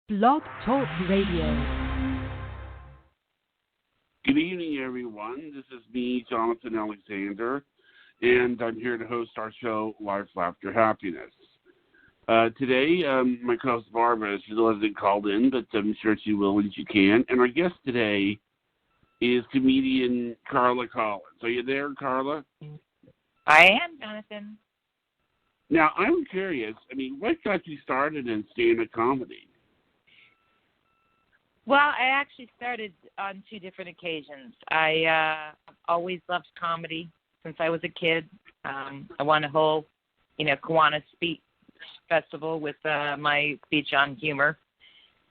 Blog Talk Radio. Good evening, everyone. This is me, Jonathan Alexander, and I'm here to host our show, Life, Laughter, Happiness. Today, my co-host Barbara, she hasn't called in, but I'm sure she will when she can. And our guest today is comedian Carla Collins. Are you there, Carla? I am, Jonathan. Now, I'm curious. What got you started in stand-up comedy? Well, I actually started on two different occasions. I always loved comedy since I was a kid. I won a whole, Kiwanis Speech Festival with my speech on humor.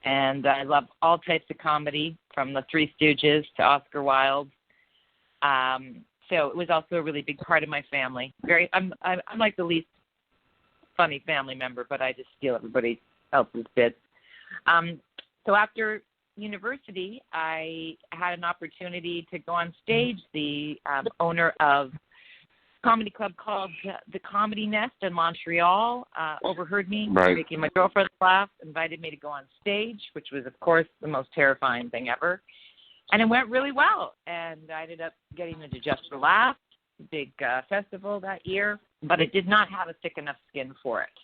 And I love all types of comedy, from the Three Stooges to Oscar Wilde. So it was also a really big part of my family. I'm like the least funny family member, but I just steal everybody else's bits. So after university, I had an opportunity to go on stage. The owner of a comedy club called the Comedy Nest in Montreal overheard me making my girlfriend laugh, invited me to go on stage, which was, of course, the most terrifying thing ever. And it went really well, and I ended up getting into Just for Laughs, big festival that year, but I did not have a thick enough skin for it.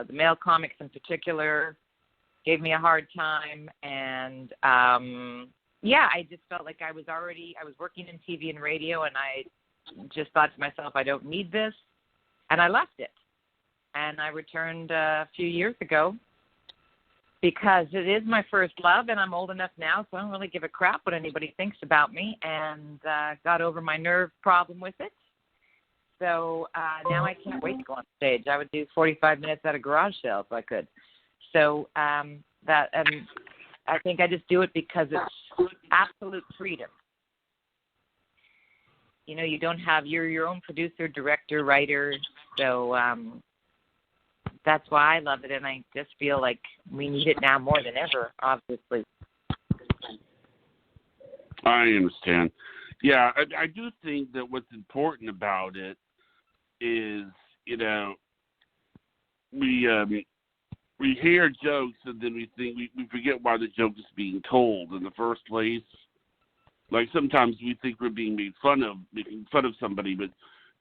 The male comics in particular gave me a hard time, and I just felt like I was working in TV and radio, and I just thought to myself, I don't need this, and I left it. And I returned a few years ago because it is my first love, and I'm old enough now, so I don't really give a crap what anybody thinks about me, and got over my nerve problem with it. So now I can't wait to go on stage. I would do 45 minutes at a garage sale if I could. So I think I just do it because it's absolute freedom. You don't have, you're your own producer, director, writer. So that's why I love it, and I just feel like we need it now more than ever, obviously. I understand. Yeah, I do think that what's important about it is, we hear jokes and then we think we forget why the joke is being told in the first place. Like sometimes we think we're being making fun of somebody, but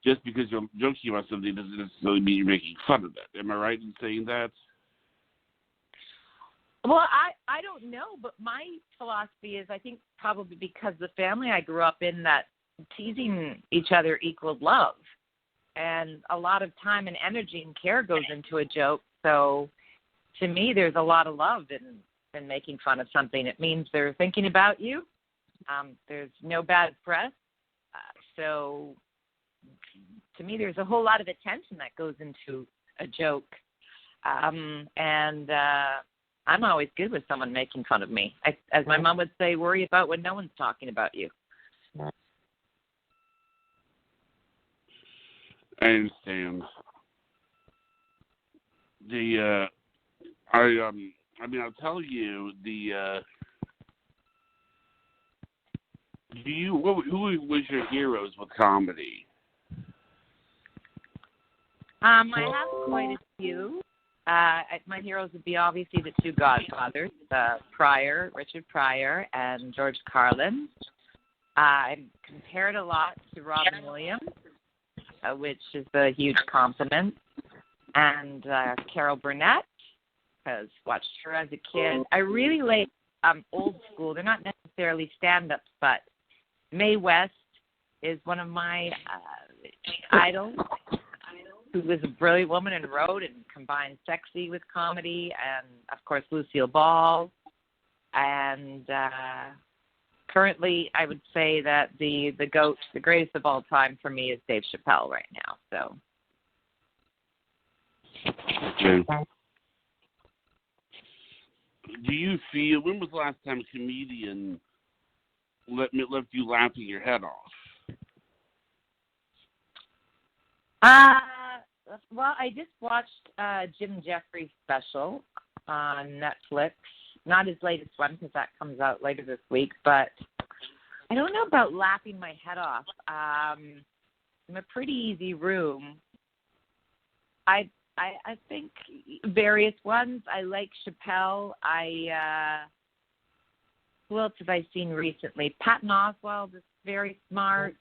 just because you're joking about something doesn't necessarily mean you're making fun of it. Am I right in saying that? Well, I don't know, but my philosophy is, I think probably because the family I grew up in, that teasing each other equaled love. And a lot of time and energy and care goes into a joke. So to me, there's a lot of love in making fun of something. It means they're thinking about you. There's no bad press. So to me, there's a whole lot of attention that goes into a joke. And I'm always good with someone making fun of me. As my mom would say, worry about when no one's talking about you. I understand. I'll tell you who was your heroes with comedy? I have quite a few. My heroes would be obviously the two Godfathers, Richard Pryor and George Carlin. I compared a lot to Robin Williams, which is a huge compliment, and Carol Burnett, because watched her as a kid. I really like old school. They're not necessarily stand-ups, but Mae West is one of my idols, who was a brilliant woman and wrote and combined sexy with comedy, and, of course, Lucille Ball. And currently, I would say that the GOAT, the greatest of all time for me, is Dave Chappelle right now. So. Okay. Do you feel, when was the last time a comedian left you laughing your head off? Well, I just watched Jim Jeffries' special on Netflix. Not his latest one, because that comes out later this week, but I don't know about laughing my head off. I'm a pretty easy room. I I think various ones. I like Chappelle. Who else have I seen recently? Patton Oswalt is very smart,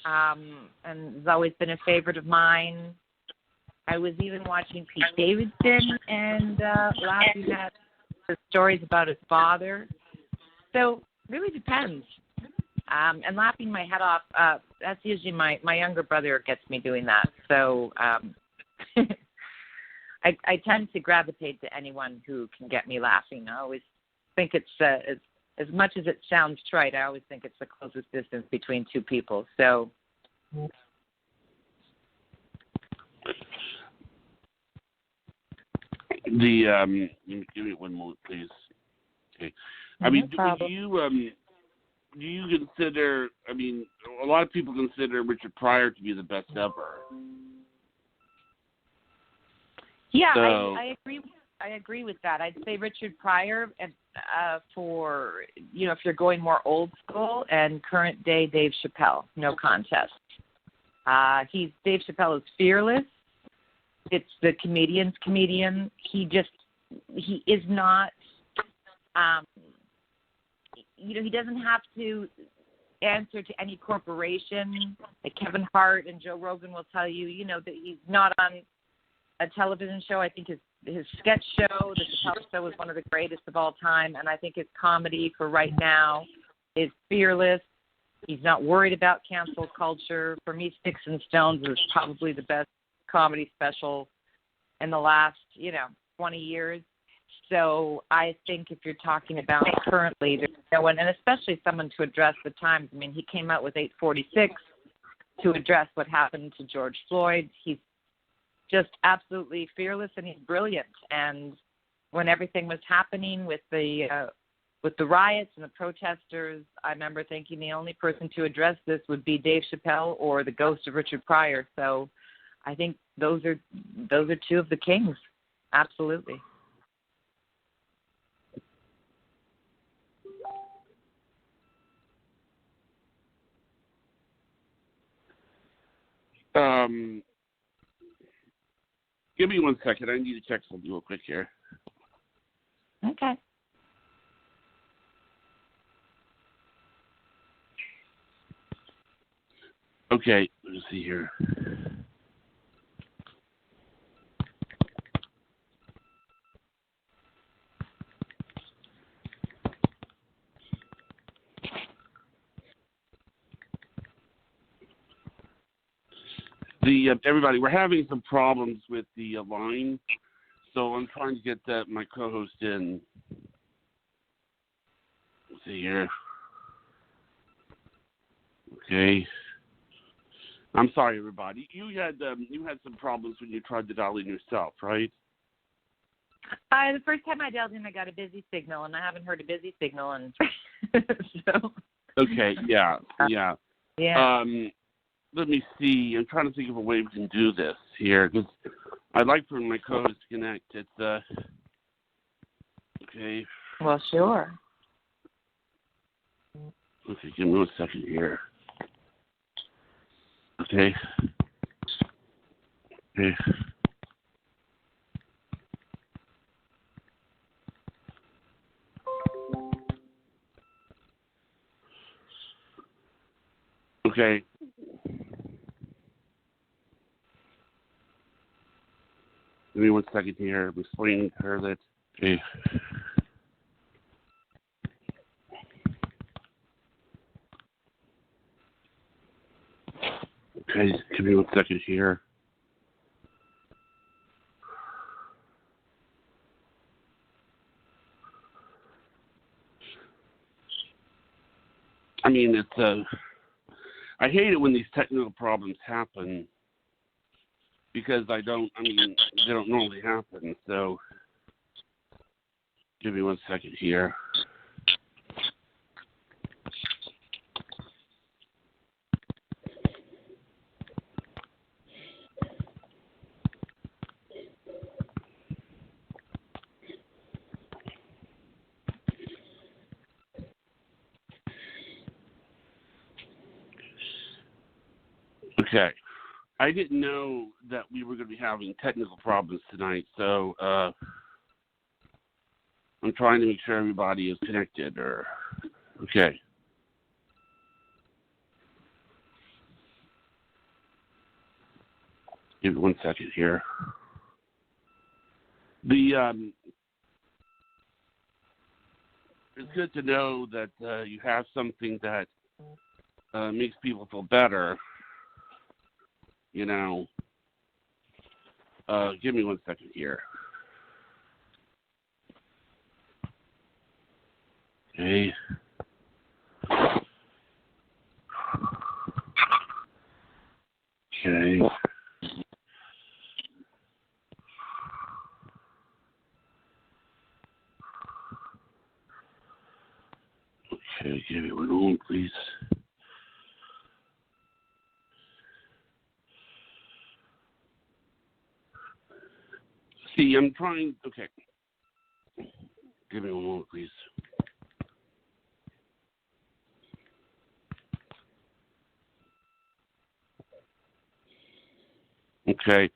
and has always been a favorite of mine. I was even watching Pete Davidson and laughing at the stories about his father. So really depends. And laughing my head off, that's usually my younger brother gets me doing that. So I tend to gravitate to anyone who can get me laughing. I always think it's as much as it sounds trite, I always think it's the closest distance between two people. So give me one moment, please. Okay. I mean, do you consider? I mean, a lot of people consider Richard Pryor to be the best ever. Yeah, so, I agree. I agree with that. I'd say Richard Pryor, for if you're going more old school, and current day Dave Chappelle, no contest. Dave Chappelle is fearless. It's the comedian's comedian. He is not. He doesn't have to answer to any corporation. Like Kevin Hart and Joe Rogan will tell you, that he's not on a television show. I think his sketch show, the Chappelle Show, is one of the greatest of all time, and I think his comedy for right now is fearless. He's not worried about cancel culture. For me, Sticks and Stones is probably the best comedy special in the last, 20 years. So I think if you're talking about currently, there's no one, and especially someone to address the times. I mean, he came out with 846 to address what happened to George Floyd. He's just absolutely fearless, and he's brilliant. And when everything was happening with the riots and the protesters, I remember thinking the only person to address this would be Dave Chappelle or the ghost of Richard Pryor. So I think those are two of the kings. Absolutely. Give me 1 second. I need to check something real quick here. Okay. Okay, let's see here. Everybody, we're having some problems with the line, so I'm trying to get my co-host in. Let's see here. Okay. I'm sorry, everybody. You had some problems when you tried to dial in yourself, right? The first time I dialed in, I got a busy signal, and I haven't heard a busy signal, and so. Okay. Yeah. Yeah. Let me see. I'm trying to think of a way we can do this here, because I'd like for my co-host to connect. It's okay. Well, sure. Okay, give me 1 second here. Okay. Okay. Okay. Give me 1 second here. I'm explaining to her that. Okay. Okay, give me 1 second here. I mean, I hate it when these technical problems happen, because they don't normally happen. So, give me 1 second here. Okay. I didn't know that we were going to be having technical problems tonight, so I'm trying to make sure everybody is connected. Okay. Give me 1 second here. It's good to know that you have something that makes people feel better. You know. Give me 1 second here. Okay. Okay. Okay, give me 1 moment, please. See, I'm trying. Okay. Give me 1 moment, please. Okay.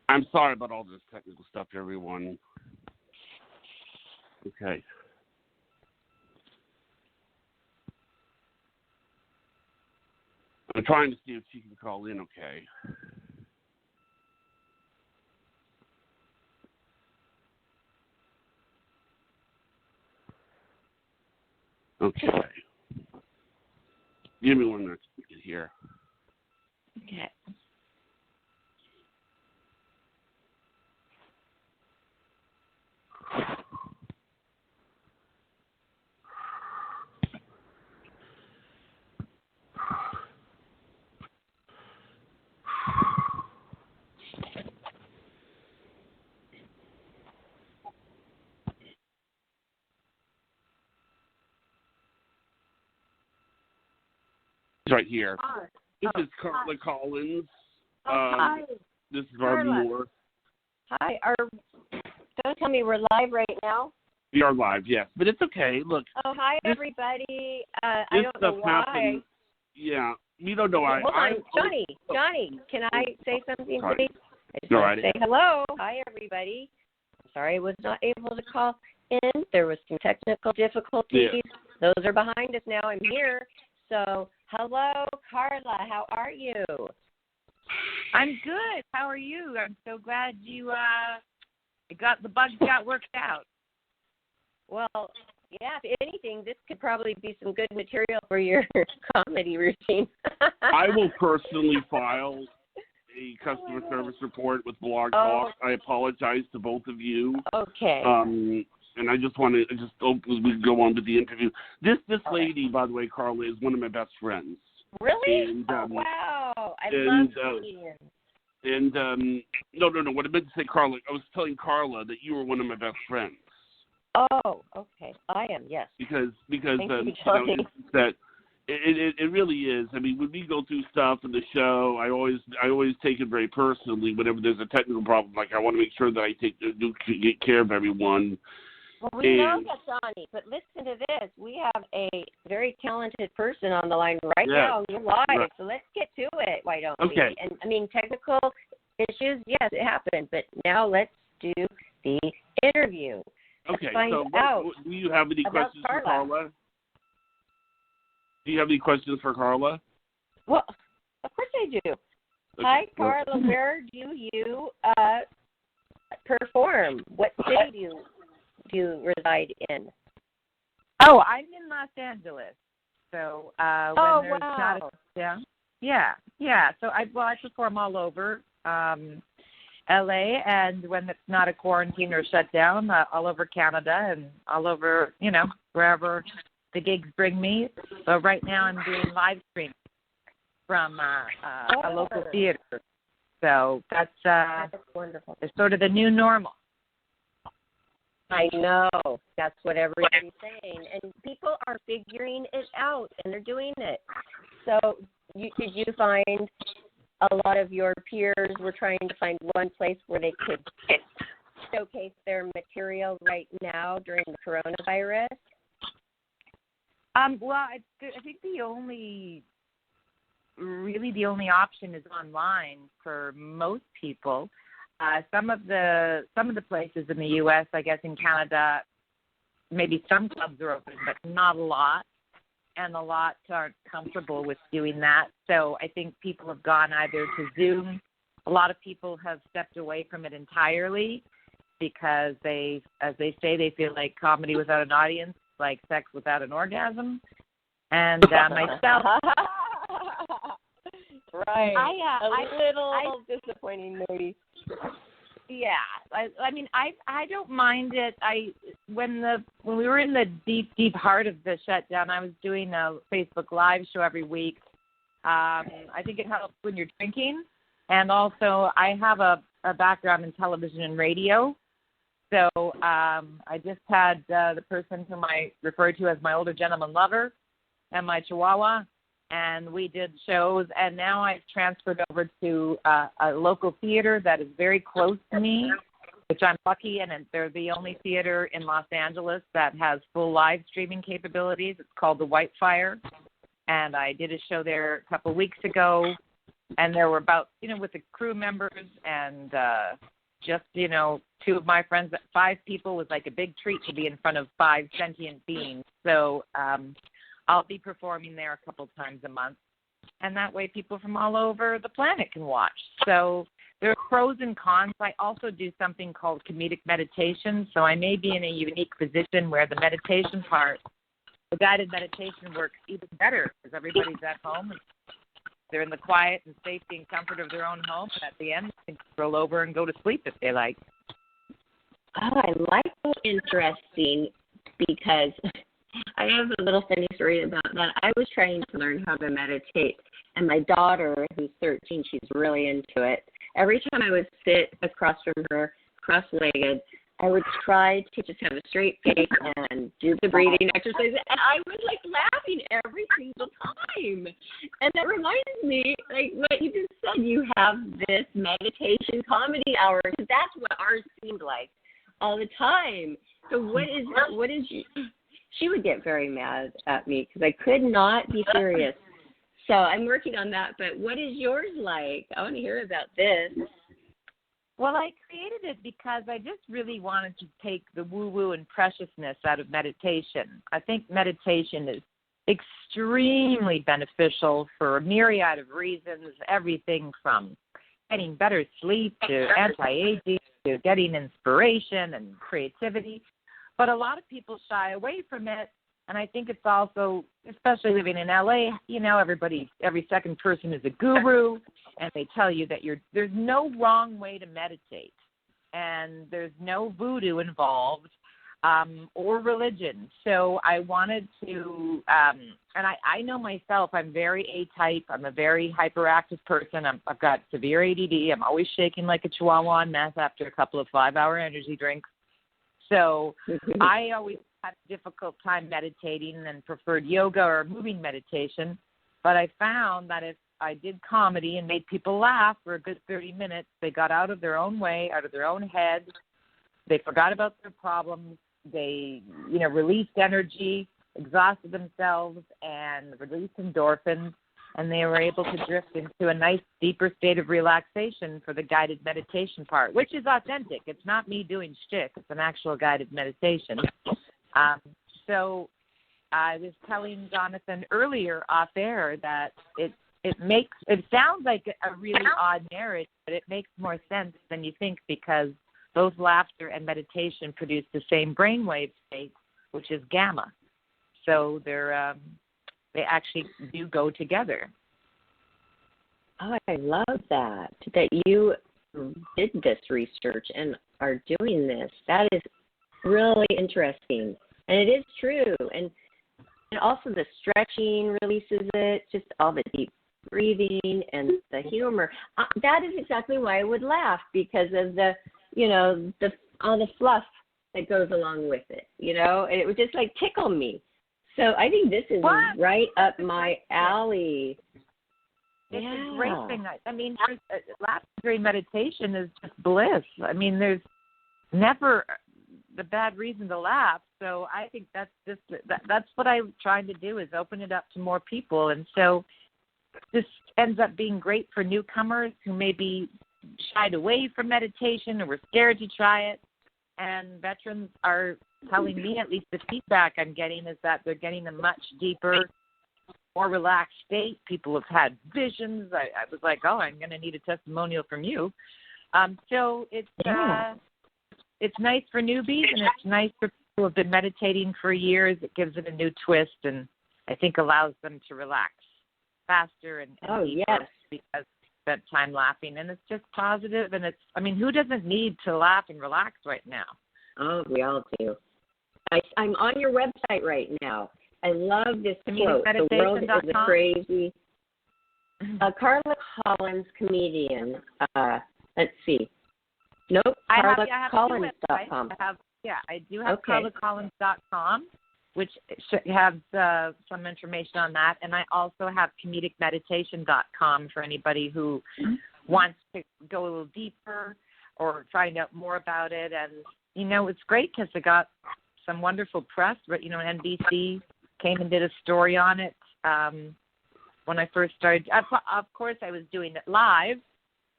I'm sorry about all this technical stuff, everyone. Okay. I'm trying to see if she can call in, okay. Okay. Give me 1 minute here. Okay. Right here. Hi. This is Carla Collins. Hi. This is Barbie Carla. Moore. Hi. Don't tell me we're live right now. We are live, yes, but it's okay. Look. Oh, hi, everybody. I This don't know stuff why. happens. Yeah, we don't know why. Hold on. Johnny, can I say something, Sorry. please? I just Go want right to say hello. Hi, everybody. I'm sorry I was not able to call in. There was some technical difficulties. Yeah. Those are behind us now. I'm here. So, hello, Carla. How are you? I'm good. How are you? I'm so glad you the bugs got worked out. Well, yeah, if anything, this could probably be some good material for your comedy routine. I will personally file a customer service report with Blog Talk. I apologize to both of you. Okay. And I just want to hope we can go on with the interview. This lady, by the way, Carla, is one of my best friends. Really? And, wow. I love comedians. And no. What I meant to say, Carla, I was telling Carla that you were one of my best friends. Oh, okay. I am, yes. Because Thank you, it's that it really is. I mean, when we go through stuff in the show, I always take it very personally. Whenever there's a technical problem, like I want to make sure that I get care of everyone. Well, we know that, Johnny, but listen to this. We have a very talented person on the line right now. You're live, right. So let's get to it, why don't Okay. we? And, I mean, technical issues, yes, it happened, but now let's do the interview. Okay, find so out do you have any about questions for Carla? Do you have any questions for Carla? Well, of course I do. Okay. Hi, Carla. Where do you perform? What city do you reside in? Oh, I'm in Los Angeles. So when there's wow. Yeah. So I perform all over LA, and when it's not a quarantine or shut down, all over Canada and all over, wherever the gigs bring me. So right now I'm doing live streaming from a local theater. So that's wonderful. It's sort of the new normal. I know. That's what everybody's saying. And people are figuring it out, and they're doing it. So did you find a lot of your peers were trying to find one place where they could showcase their material right now during the coronavirus? Well, I think the only option is online for most people. Some of the places in the U.S., I guess in Canada, maybe some clubs are open, but not a lot, and a lot aren't comfortable with doing that. So I think people have gone either to Zoom. A lot of people have stepped away from it entirely because as they say, they feel like comedy without an audience, like sex without an orgasm. And myself, right, a little disappointing, maybe. Yeah, I mean, I don't mind it. When we were in the deep heart of the shutdown, I was doing a Facebook Live show every week. I think it helps when you're drinking, and also I have a background in television and radio. So I just had the person whom I refer to as my older gentleman lover and my chihuahua, and we did shows, and now I've transferred over to a local theater that is very close to me, which I'm lucky, and they're the only theater in Los Angeles that has full live streaming capabilities. It's called the Whitefire, and I did a show there a couple of weeks ago, and there were about, with the crew members and just, two of my friends, 5 people was like a big treat to be in front of 5 sentient beings. So I'll be performing there a couple times a month, and that way people from all over the planet can watch. So there are pros and cons. I also do something called comedic meditation, so I may be in a unique position where the meditation part, the guided meditation works even better because everybody's at home and they're in the quiet and safety and comfort of their own home, and at the end they can roll over and go to sleep if they like. Oh, I like that. Interesting, because I have a little funny story about that. I was trying to learn how to meditate, and my daughter, who's 13, she's really into it. Every time I would sit across from her, cross-legged, I would try to just have a straight face and do the breathing exercises, and I was like laughing every single time. And that reminds me, like what you just said, you have this meditation comedy hour, because that's what ours seemed like all the time. So what is she would get very mad at me because I could not be serious. So I'm working on that, but what is yours like? I want to hear about this. Well, I created it because I just really wanted to take the woo-woo and preciousness out of meditation. I think meditation is extremely beneficial for a myriad of reasons, everything from getting better sleep to anti-aging to getting inspiration and creativity. But a lot of people shy away from it, and I think it's also, especially living in LA, every second person is a guru, and they tell you that there's no wrong way to meditate, and there's no voodoo involved or religion. So I wanted to, and I know myself, I'm very A-type. I'm a very hyperactive person. I've got severe ADD. I'm always shaking like a chihuahua on meth after a couple of 5-hour energy drinks. So I always had a difficult time meditating and preferred yoga or moving meditation. But I found that if I did comedy and made people laugh for a good 30 minutes, they got out of their own way, out of their own head. They forgot about their problems. They, released energy, exhausted themselves, and released endorphins. And they were able to drift into a nice, deeper state of relaxation for the guided meditation part, which is authentic. It's not me doing shtick. It's an actual guided meditation. So I was telling Jonathan earlier off air that it sounds like a really odd marriage, but it makes more sense than you think, because both laughter and meditation produce the same brainwave state, which is gamma. So they actually do go together. Oh, I love that you did this research and are doing this. That is really interesting. And it is true. And also the stretching releases it, just all the deep breathing and the humor. That is exactly why I would laugh, because of the, all the fluff that goes along with it, and it would just like tickle me. So I think this is right up my alley. It's a great thing. I mean, laughter during meditation is just bliss. I mean, there's never the bad reason to laugh. So I think that's what I'm trying to do, is open it up to more people. And so this ends up being great for newcomers who maybe shied away from meditation or were scared to try it. And veterans are telling me, at least the feedback I'm getting, is that they're getting a much deeper, more relaxed state. People have had visions. I was like, oh, I'm going to need a testimonial from you. So it's nice for newbies, and it's nice for people who have been meditating for years. It gives it a new twist, and I think allows them to relax faster and deeper because spent time laughing, and it's just positive, and who doesn't need to laugh and relax right now? Oh, we all do. I'm on your website right now. I love this quote. The world is a crazy. Carla Collins, comedian. Let's see. Nope, CarlaCollins.com. I do have CarlaCollins.com, which has some information on that. And I also have comedicmeditation.com for anybody who wants to go a little deeper or find out more about it. And, it's great because it got some wonderful press. But, NBC came and did a story on it when I first started. Of course, I was doing it live.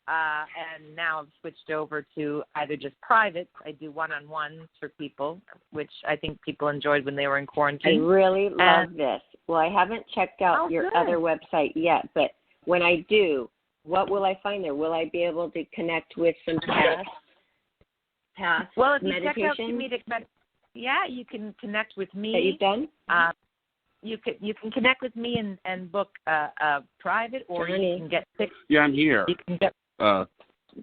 And now I've switched over to either just private. I do one-on-ones for people, which I think people enjoyed when they were in quarantine. I really love this. Well, I haven't checked out your other website yet, but when I do, what will I find there? Will I be able to connect with some past well, if you meditation? Check out you can connect with me. That you've done? You can connect with me and book a private, or you can get fixed. Yeah, I'm here. You can get.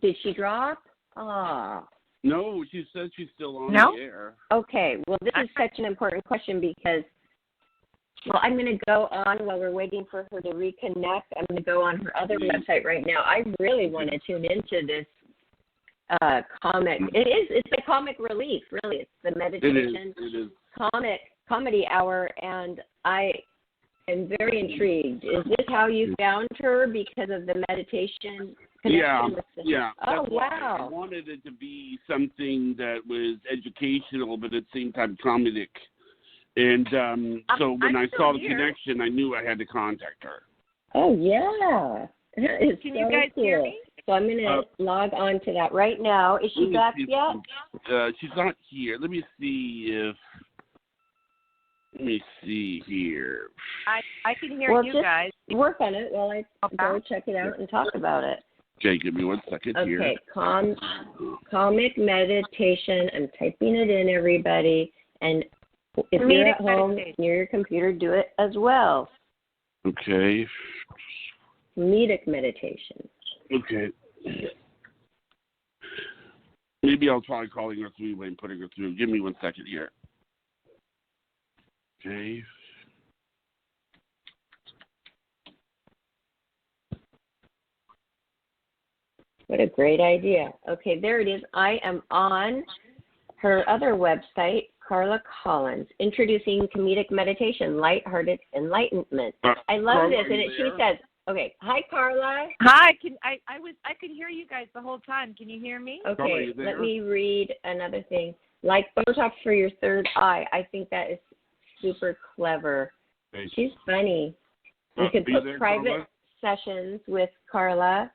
Did she drop? Oh. No, she said she's still on the air. Okay. Well, this is such an important question because, I'm going to go on while we're waiting for her to reconnect. I'm going to go on her other website right now. I really want to tune into this comic. It's a comic relief, really. It's the meditation it is. comedy hour, and I am very intrigued. Is this how you found her, because of the meditation connection? Yeah. Oh, wow. I wanted it to be something that was educational, but at the same time comedic. And so when I saw the connection, I knew I had to contact her. Oh, yeah. That is Can so you guys cool. hear me? So I'm going to log on to that right now. Is she back yet? She's not here. Let me see here. I can hear you guys. Work on it while I go check it out and talk about it. Okay, give me 1 second here. Okay, comic meditation. I'm typing it in, everybody. And if you're at home near your computer, do it as well. Okay. Comedic meditation. Okay. Maybe I'll try calling her through and putting her through. Give me 1 second here. Okay. What a great idea. Okay, there it is. I am on her other website, Carla Collins, introducing comedic meditation, lighthearted enlightenment. I love this, and she says, "Okay, hi Carla." Hi. I could hear you guys the whole time. Can you hear me? Okay, let me read another thing. Like Botox for your third eye. I think that is super clever. Thanks. She's funny. We could put private sessions with Carla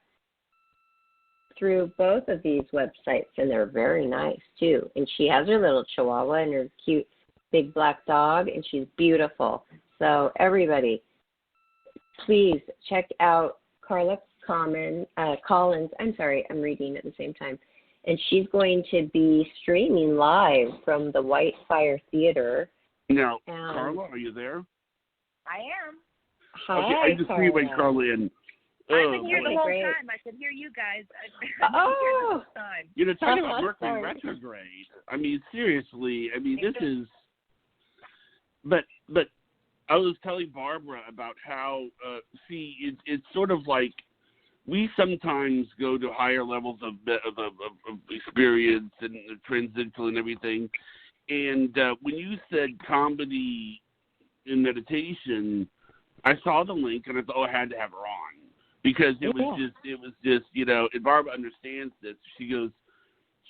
through both of these websites, and they're very nice too. And she has her little chihuahua and her cute big black dog, and she's beautiful. So everybody, please check out Carla Collins. I'm sorry, I'm reading at the same time. And she's going to be streaming live from the White Fire Theater. Now, Carla, are you there? I am. Hi, okay, I just read Carla in. I've been here the whole time. I could hear you guys. I've been here the whole time. Talking about Mercury retrograde. I mean, seriously. I mean, this is. But I was telling Barbara about how. It's sort of like we sometimes go to higher levels of experience and transcendental and everything. And when you said comedy and meditation, I saw the link and I thought, I had to have her on. Because it was just, and Barbara understands this. She goes,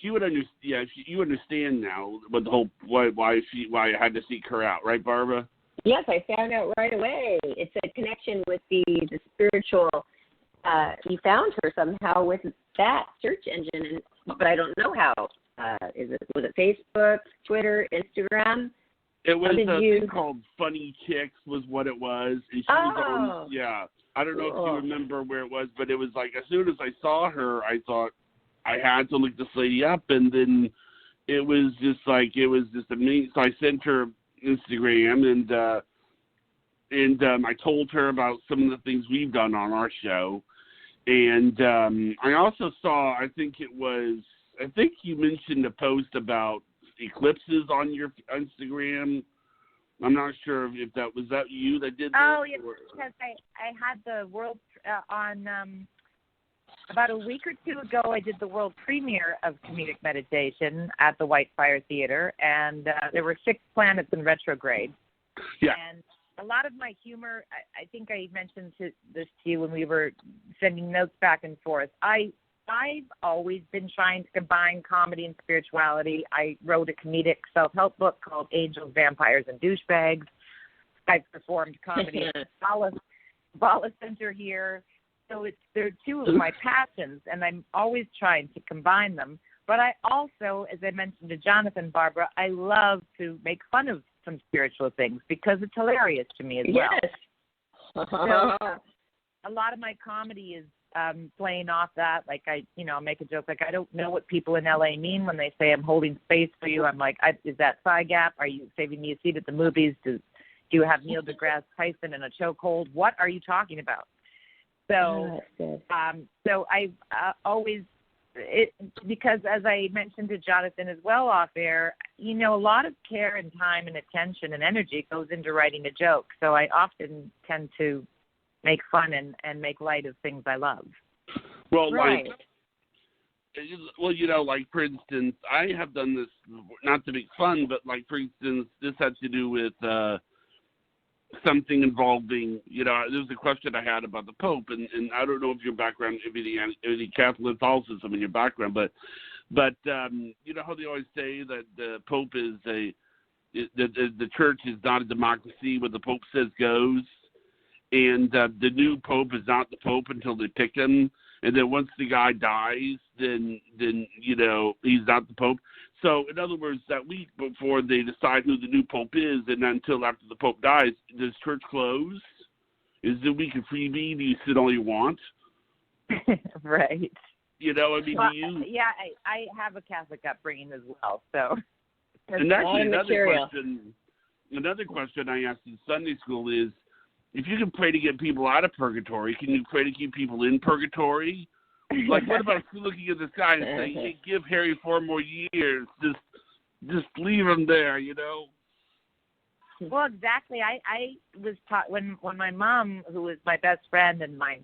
she would understand. Yeah, you understand now what the whole why I had to seek her out, right, Barbara? Yes, I found out right away. It's a connection with the spiritual. You found her somehow with that search engine, but I don't know how. Was it Facebook, Twitter, Instagram? It was a thing called Funny Chicks was what it was. And she was on, I don't know if you remember where it was, but it was like as soon as I saw her, I thought I had to look this lady up, and then it was just amazing. So I sent her Instagram, and I told her about some of the things we've done on our show, and I also saw, I think you mentioned a post about eclipses on your Instagram. I'm not sure if that was you that did that. Oh, yes, because I had the world on about a week or two ago. I did the world premiere of comedic meditation at the Whitefire Theater, and there were 6 planets in retrograde. Yeah. And a lot of my humor, I think I mentioned this to you when we were sending notes back and forth. I've always been trying to combine comedy and spirituality. I wrote a comedic self-help book called Angels, Vampires, and Douchebags. I've performed comedy at the Bala Center here. So they're 2 of my passions, and I'm always trying to combine them. But I also, as I mentioned to Jonathan, Barbara, I love to make fun of some spiritual things because it's hilarious to me as well. Yes. So, a lot of my comedy is playing off that. Like I'll make a joke like, I don't know what people in LA mean when they say I'm holding space for you. I'm like, is that thigh gap? Are you saving me a seat at the movies? Do you have Neil deGrasse Tyson in a chokehold? What are you talking about? So, so I've always, because as I mentioned to Jonathan as well off air, a lot of care and time and attention and energy goes into writing a joke. So I often tend to make fun and make light of things I love. Well, right. Like for instance, I have done this not to make fun, but like for instance, this had to do with something involving, there was a question I had about the Pope, and I don't know if your background, if any Catholicism in your background, but you know how they always say that the Pope is the church is not a democracy, what the Pope says goes. And the new Pope is not the Pope until they pick him. And then once the guy dies, then he's not the Pope. So, in other words, that week before they decide who the new Pope is, and until after the Pope dies, does church close? Is the week a freebie? Do you sit all you want? Right. Do you? Yeah, I have a Catholic upbringing as well, so. And actually, another question I asked in Sunday school is, if you can pray to get people out of purgatory, can you pray to keep people in purgatory? Like, what about looking at the sky and saying, hey, give Harry 4 more years, just leave him there, Well, exactly. I was taught when my mom, who was my best friend and my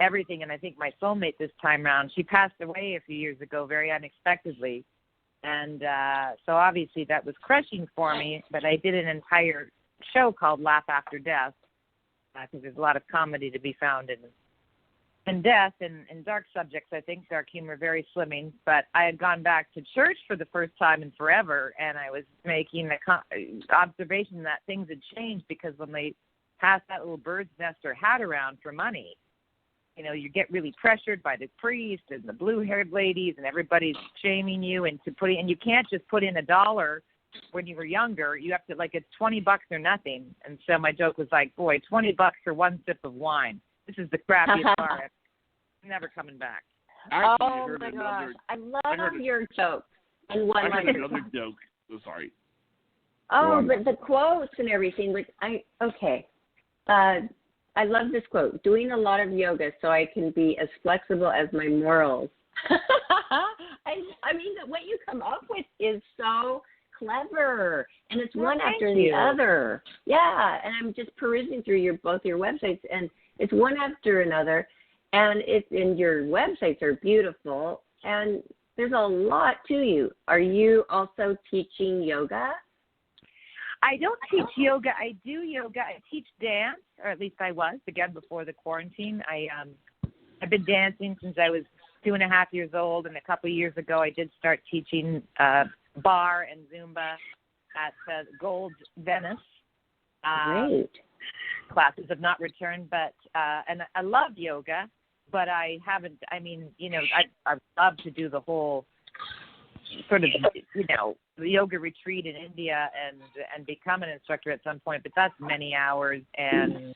everything, and I think my soulmate this time around, she passed away a few years ago very unexpectedly. And so obviously that was crushing for me, but I did an entire show called Laugh After Death. I think there's a lot of comedy to be found in death and dark subjects. I think dark humor very slimming. But I had gone back to church for the first time in forever, and I was making the observation that things had changed because when they passed that little bird's nest or hat around for money, you get really pressured by the priest and the blue-haired ladies, and everybody's shaming you and you can't just put in $1. When you were younger, you have to, it's $20 or nothing. And so my joke was like, boy, $20 for one sip of wine. This is the crappiest bar. I'm never coming back. Oh my gosh, I love your joke. And one I heard another joke. Oh, sorry. Oh, but the quotes and everything. I love this quote. Doing a lot of yoga so I can be as flexible as my morals. I mean, what you come up with is so clever, and it's one after the other. Yeah, and I'm just perusing through both your websites, and it's one after another, and your websites are beautiful, and there's a lot to you. Are you also teaching yoga? I don't teach yoga. I do yoga. I teach dance, or at least I was, again, before the quarantine. I've been dancing since I was 2.5 years old, and a couple of years ago I did start teaching bar and Zumba at Gold Venice. Great. Classes have not returned, but and I love yoga, but I haven't. I mean, I love to do the whole sort of, the yoga retreat in India and become an instructor at some point, but that's many hours, and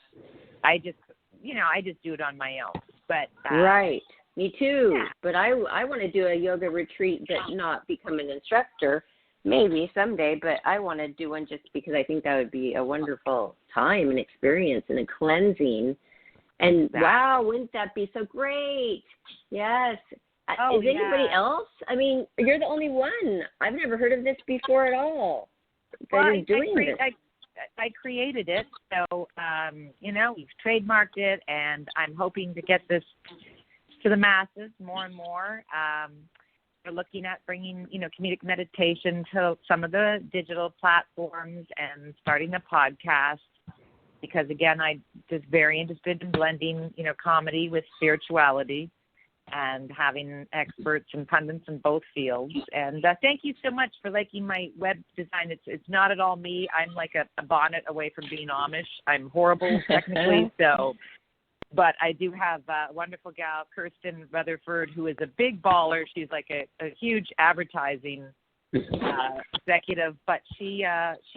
I just do it on my own. But right, me too. Yeah. But I want to do a yoga retreat, but not become an instructor. Maybe someday, but I want to do one just because I think that would be a wonderful time and experience and a cleansing. And wow, wouldn't that be so great? Yes. Oh, is anybody else? I mean, you're the only one. I've never heard of this before at all. Well, doing this. I created it, so we've trademarked it, and I'm hoping to get this to the masses more and more. We're looking at bringing, comedic meditation to some of the digital platforms and starting a podcast because, again, I'm just very interested in blending, comedy with spirituality and having experts and pundits in both fields. And thank you so much for liking my web design. It's not at all me. I'm like a bonnet away from being Amish. I'm horrible technically, but I do have a wonderful gal, Kirsten Rutherford, who is a big baller. She's like a huge advertising executive, but she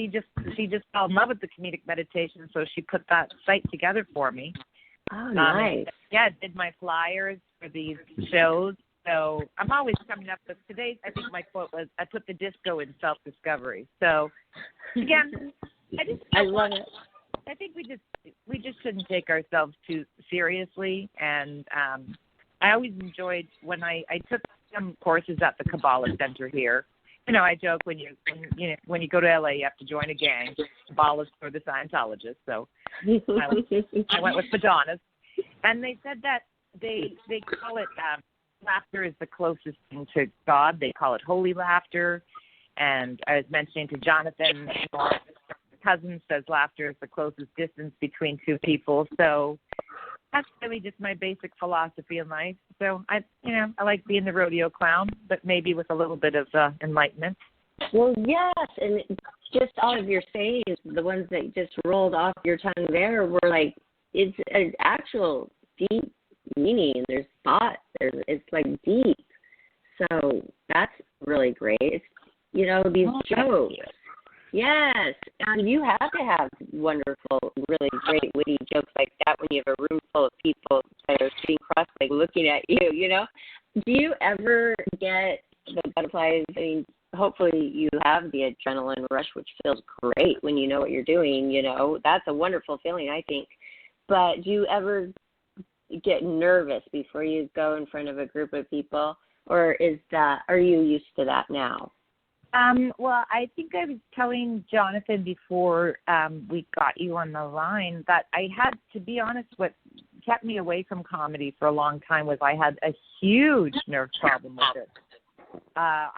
just fell in love with the comedic meditation, so she put that site together for me. Oh, nice. Did my flyers for these shows. So I'm always coming up with today. I think my quote was, "I put the disco in self-discovery." So again, I love it. I think we just shouldn't take ourselves too seriously, and I always enjoyed when I took some courses at the Kabbalah Center here. I joke when you go to LA, you have to join a gang. Kabbalah's for the Scientologists, so I went with Madonna's, and they said that they call it laughter is the closest thing to God. They call it holy laughter, and I was mentioning to Jonathan, my cousin says laughter is the closest distance between two people. So that's really just my basic philosophy in life. So I like being the rodeo clown, but maybe with a little bit of enlightenment. Well, yes, and just all of your sayings, the ones that just rolled off your tongue there, were like, it's an actual deep meaning. There's thought. It's like deep. So that's really great. It's, these jokes. Yes, and you have to have wonderful, really great, witty jokes like that when you have a room full of people that are sitting cross-legged looking at you, Do you ever get the butterflies? I mean, hopefully you have the adrenaline rush, which feels great when you know what you're doing, That's a wonderful feeling, I think. But do you ever get nervous before you go in front of a group of people, or are you used to that now? Well, I think I was telling Jonathan before we got you on the line that I had, to be honest, what kept me away from comedy for a long time was I had a huge nerve problem with it,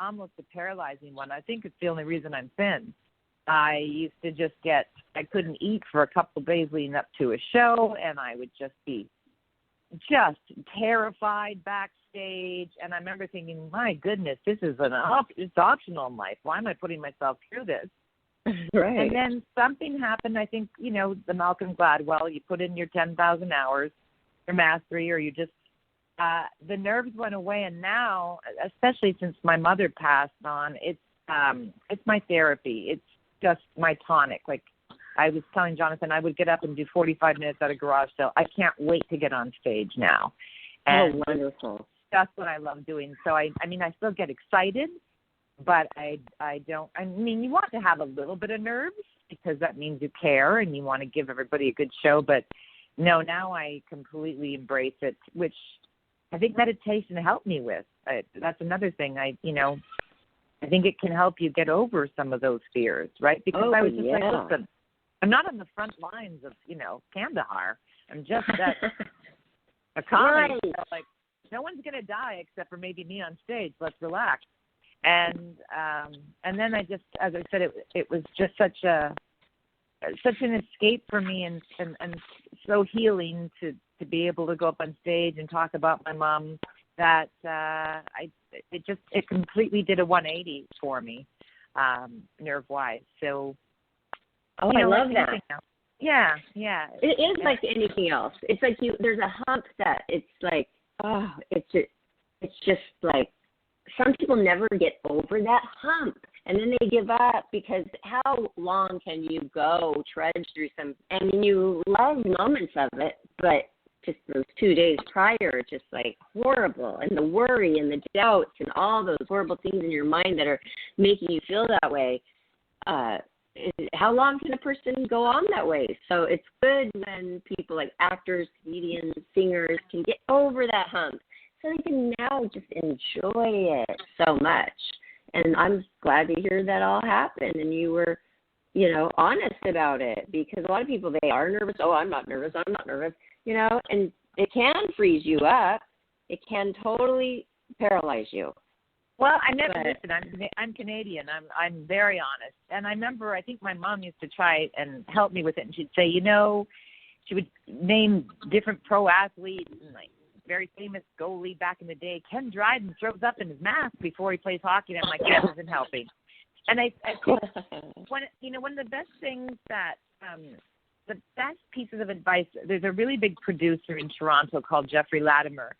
almost a paralyzing one. I think it's the only reason I'm thin. I used to I couldn't eat for a couple of days leading up to a show, and I would just be terrified backstage. And I remember thinking, my goodness, this is it's optional in life. Why am I putting myself through this? Right. And then something happened. I think, the Malcolm Gladwell, you put in your 10,000 hours, your mastery, or you just, the nerves went away. And now, especially since my mother passed on, it's my therapy. It's just my tonic. Like, I was telling Jonathan, I would get up and do 45 minutes at a garage sale. I can't wait to get on stage now. And wonderful. That's what I love doing. So, I still get excited, but I don't. I mean, you want to have a little bit of nerves because that means you care and you want to give everybody a good show. But, no, now I completely embrace it, which I think meditation helped me with. That's another thing. I think it can help you get over some of those fears, right? Because I was just like, listen, I'm not on the front lines of, Kandahar. I'm just at a comedy. Right. So, like, no one's going to die except for maybe me on stage. Let's relax. And then I just, as I said, it was just such an escape for me and so healing to be able to go up on stage and talk about my mom that it completely did a 180 for me, nerve wise. So I love that. Yeah. It is like anything else. It's like there's a hump that it's like, it's just like some people never get over that hump, and then they give up because how long can you go trudge through some? I mean, you love moments of it, but just those 2 days prior, just like horrible, and the worry and the doubts and all those horrible things in your mind that are making you feel that way. How long can a person go on that way? So it's good when people like actors, comedians, singers can get over that hump so they can now just enjoy it so much. And I'm glad to hear that all happened and you were, honest about it, because a lot of people, they are nervous. Oh, I'm not nervous, and it can freeze you up. It can totally paralyze you. Well, I'm Canadian. I'm very honest. And I remember, I think my mom used to try and help me with it. And she'd say, she would name different pro athletes and like very famous goalie back in the day. Ken Dryden throws up in his mask before he plays hockey. And I'm like, that isn't helping. And I think one of the best things that the best pieces of advice, there's a really big producer in Toronto called Jeffrey Latimer.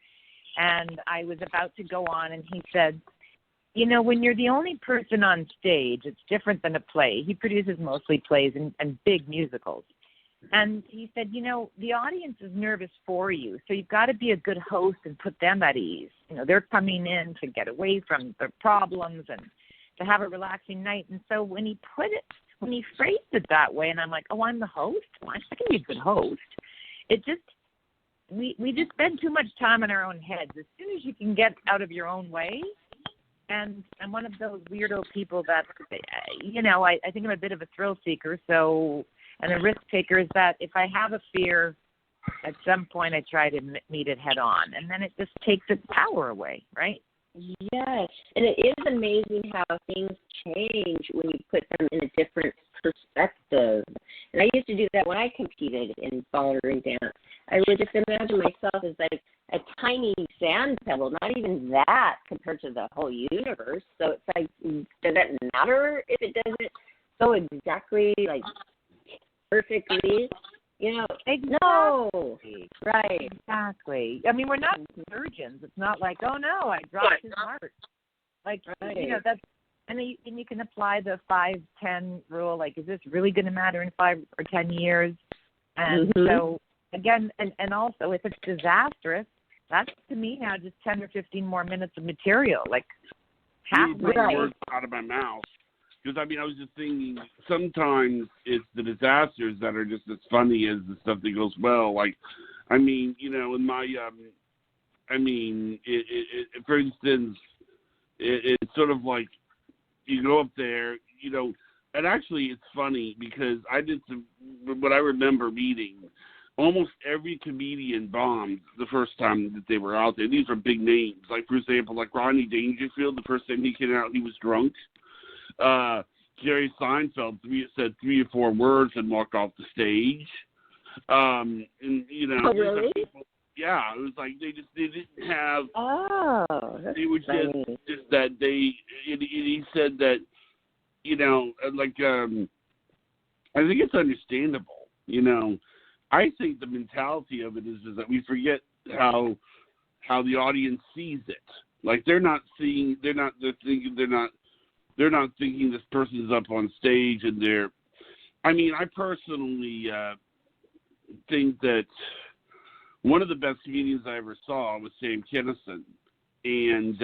And I was about to go on and he said, when you're the only person on stage, it's different than a play. He produces mostly plays and big musicals. And he said, the audience is nervous for you, so you've got to be a good host and put them at ease. They're coming in to get away from their problems and to have a relaxing night. And so when he phrased it that way, and I'm like, oh, I'm the host? Well, I can be a good host. It just, we just spend too much time in our own heads. As soon as you can get out of your own way, and I'm one of those weirdo people that, I think I'm a bit of a thrill seeker, and a risk taker is that if I have a fear, at some point I try to meet it head on, and then it just takes its power away, right? Yes, and it is amazing how things change when you put them in a different perspective. And I used to do that when I competed in ballroom dance. I would just imagine myself as like a tiny sand pebble, not even that compared to the whole universe. So it's like, does it matter if it doesn't go exactly like perfectly? Exactly. No. Right. Exactly. I mean, we're not surgeons. It's not like, oh no, I dropped his heart. Like, that's, and you can apply the 5-10 rule. Like, is this really going to matter in 5 or 10 years? And so again, and also if it's disastrous, that's to me now just 10 or 15 more minutes of material. Like half my words out of my mouth. Because, I was just thinking, sometimes it's the disasters that are just as funny as the stuff that goes well. Like, in my, for instance, it's sort of like you go up there, and actually it's funny because what I remember meeting, almost every comedian bombed the first time that they were out there. These are big names. Like, for example, like Rodney Dangerfield, the first time he came out, he was drunk. Jerry Seinfeld said 3 or 4 words and walked off the stage. Oh, really? Yeah, it was like they didn't have. Oh, that's they were funny. just that they. He said that, I think it's understandable. I think the mentality of it is that we forget how the audience sees it. Like they're not thinking this person's up on stage and they're. I personally think that one of the best comedians I ever saw was Sam Kinison, and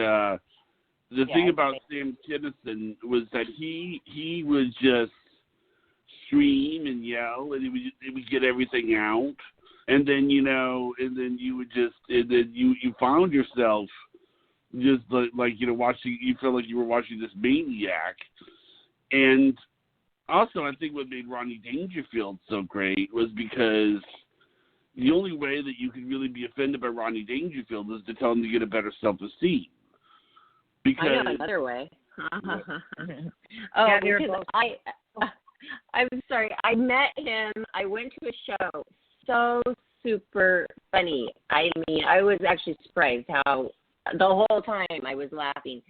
the thing about Sam Kinison was that he would just scream and yell, and he would get everything out, and then you found yourself just like watching. You felt like you were watching this maniac, and also I think what made Rodney Dangerfield so great was because the only way that you can really be offended by Rodney Dangerfield is to tell him to get a better self-esteem. Because I know another way. Because I'm sorry. I met him. I went to a show. So super funny. I was actually surprised how the whole time I was laughing.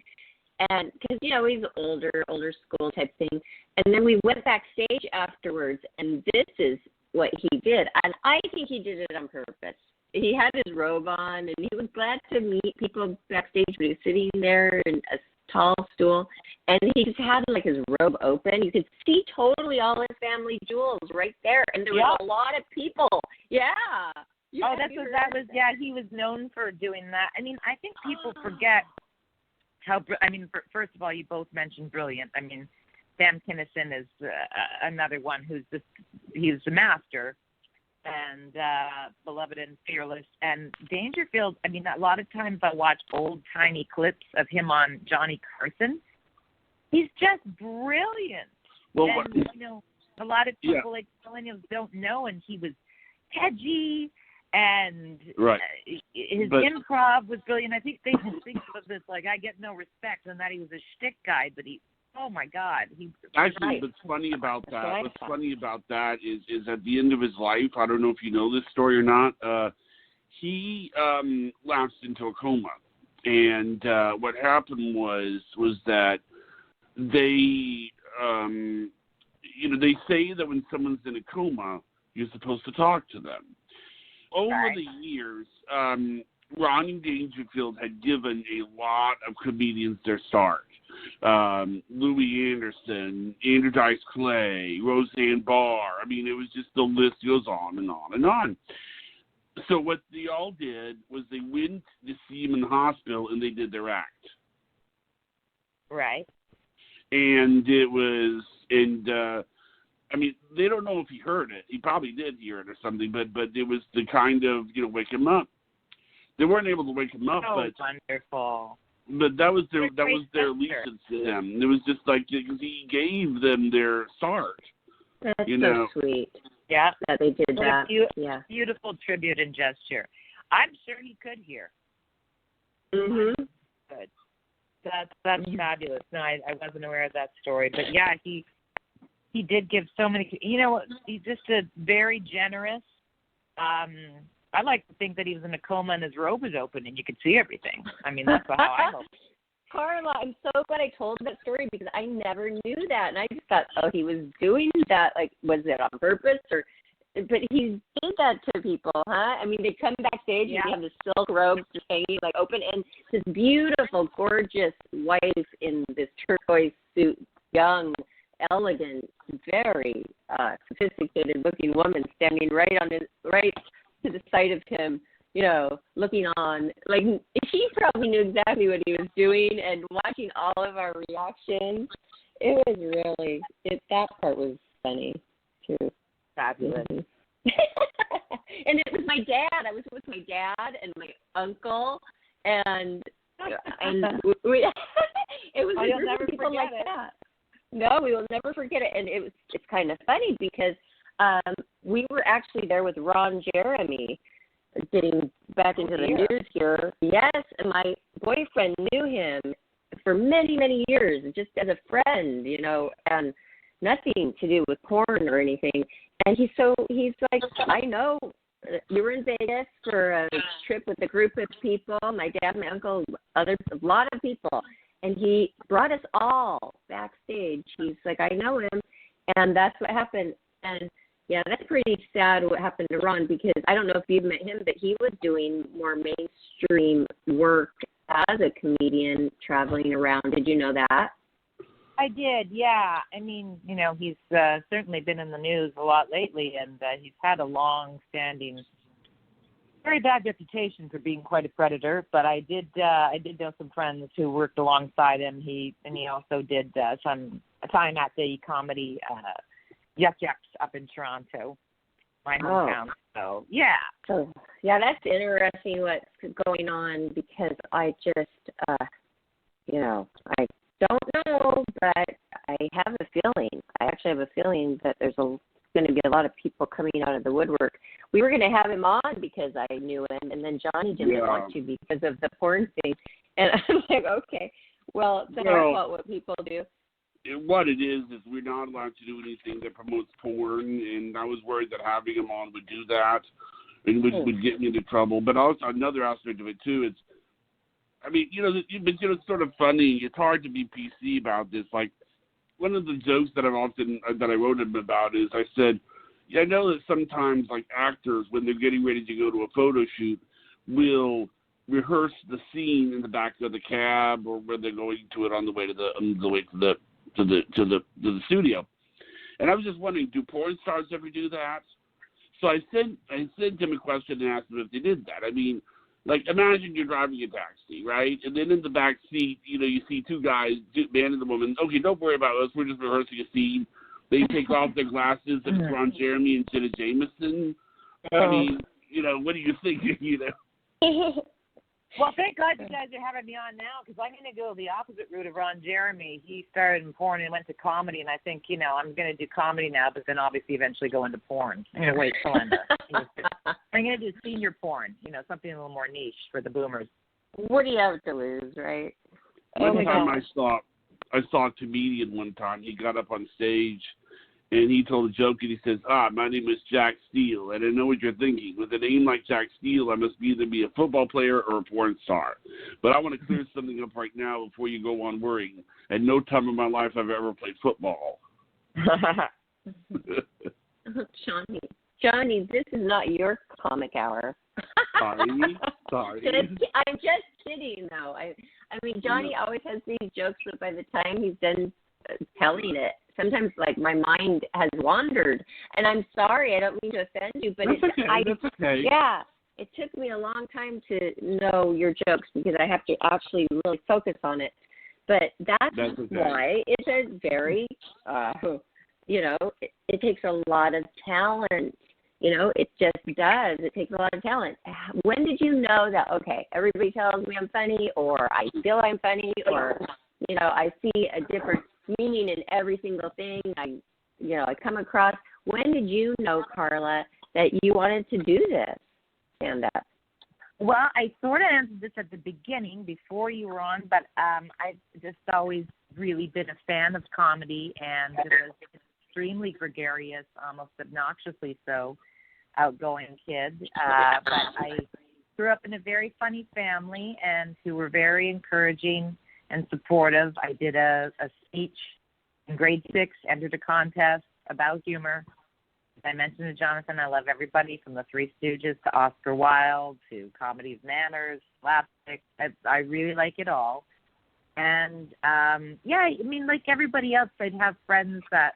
And because, he's older school type thing. And then we went backstage afterwards, and this is what he did. And I think he did it on purpose. He had his robe on, and he was glad to meet people backstage, but he was sitting there in a tall stool, and he just had, like, his robe open. You could see totally all his family jewels right there, and there was a lot of people. Yeah. He was known for doing that. I mean, I think people forget how, first of all, you both mentioned brilliant. I mean, Sam Kinison is another one he's the master and beloved and fearless. And Dangerfield, I mean, a lot of times I watch old tiny clips of him on Johnny Carson. He's just brilliant. Well, and, a lot of people like millennials don't know, and he was edgy. And his improv was brilliant. I think they just think of this like, I get no respect, and that he was a shtick guy, but oh my God. Actually, what's funny about that is at the end of his life, I don't know if you know this story or not, he lapsed into a coma. And what happened was that they, they say that when someone's in a coma, you're supposed to talk to them. Over the years, Ronnie Dangerfield had given a lot of comedians their start. Louis Anderson, Andrew Dice Clay, Roseanne Barr. I mean, it was just, the list goes on and on and on. So what they all did was they went to see him in the hospital, and they did their act. Right. And they don't know if he heard it. He probably did hear it or something, but it was the kind of, wake him up. They weren't able to wake him up, but wonderful. But that was their allegiance to him. It was just like, because he gave them their start. That's so sweet. Yeah, that they did that. Beautiful tribute and gesture. I'm sure he could hear. Mhm. Good. That's fabulous. No, I wasn't aware of that story, but yeah, he did give so many. He's just a very generous. I like to think that he was in a coma and his robe was open and you could see everything. I mean, that's how I hope. Carla, I'm so glad I told that story because I never knew that, and I just thought, he was doing that. Like, was it on purpose or? But he did that to people, huh? I mean, they come backstage and they have the silk robes just hanging like open, and this beautiful, gorgeous wife in this turquoise suit, young, elegant, very sophisticated-looking woman standing right to the side of him, looking on. Like, she probably knew exactly what he was doing, and watching all of our reactions, it was really, that part was funny, too. Fabulous. Mm-hmm. And it was my dad. I was with my dad and my uncle, and we it was a group of people like that. No, we will never forget it. And it's kind of funny because we were actually there with Ron Jeremy, getting back into the news here. Yes, and my boyfriend knew him for many, many years, just as a friend, and nothing to do with porn or anything. And he's like, I know. We were in Vegas for a trip with a group of people, my dad, my uncle, a lot of people. And he brought us all backstage. He's like, I know him. And that's what happened. And, yeah, that's pretty sad what happened to Ron, because I don't know if you've met him, but he was doing more mainstream work as a comedian traveling around. Did you know that? I did, yeah. I mean, he's certainly been in the news a lot lately, and he's had a long-standing, very bad reputation for being quite a predator. But I did know some friends who worked alongside him. He also did some time at the comedy Yuck Yucks up in Toronto, my hometown. So yeah. So yeah, that's interesting what's going on, because I just I don't know, but I have a feeling. I actually have a feeling that there's going to be a lot of people coming out of the woodwork. We were going to have him on because I knew him, and then Johnny didn't want to because of the porn thing. And I'm like, okay, well, it's not our fault what people do. What it is we're not allowed to do anything that promotes porn, and I was worried that having him on would do that and would get me into trouble. But also another aspect of it, too, I mean, it's sort of funny. It's hard to be PC about this. Like, one of the jokes that I wrote him about is I said, yeah, I know that sometimes like actors, when they're getting ready to go to a photo shoot, will rehearse the scene in the back of the cab or where they're going to it on the way to the studio. And I was just wondering, do porn stars ever do that? So I sent him a question and asked him if they did that. I mean, like, imagine you're driving a taxi, right? And then in the back seat, you see two guys, man and the woman. Okay, don't worry about us. We're just rehearsing a scene. They take off their glasses and it's Ron Jeremy and Jenna Jameson. I mean, what do you think? Well, thank God you guys are having me on now, because I'm going to go the opposite route of Ron Jeremy. He started in porn and went to comedy, and I think, I'm going to do comedy now, but then obviously eventually go into porn. I'm going to wait till I'm going to do senior porn, something a little more niche for the boomers. What do you have to lose, right? One time I saw a comedian one time. He got up on stage and he told a joke and he says, my name is Jack Steele. And I know what you're thinking. With a name like Jack Steele, I must either be a football player or a porn star. But I want to clear something up right now before you go on worrying. At no time in my life have I ever played football. Johnny, this is not your comic hour. Sorry. I'm just kidding, though. I mean, Johnny always has these jokes, but by the time he's done telling it, sometimes, like, my mind has wandered. And I'm sorry, I don't mean to offend you, but That's okay. Yeah, it took me a long time to know your jokes because I have to actually really focus on it. But that's okay. why it's a very, it takes a lot of talent. It just does. It takes a lot of talent. When did you know that, okay, everybody tells me I'm funny, or I feel I'm funny, or, I see a different meaning in every single thing I come across. When did you know, Carla, that you wanted to do this stand-up? Well, I sort of answered this at the beginning before you were on, but I've just always really been a fan of comedy, and it was extremely gregarious, almost obnoxiously so, outgoing kid. But I grew up in a very funny family and who were very encouraging and supportive. I did a speech in grade 6, entered a contest about humor. As I mentioned to Jonathan, I love everybody from the Three Stooges to Oscar Wilde to Comedy of Manners, slapstick. I really like it all. And, I mean, like everybody else, I'd have friends that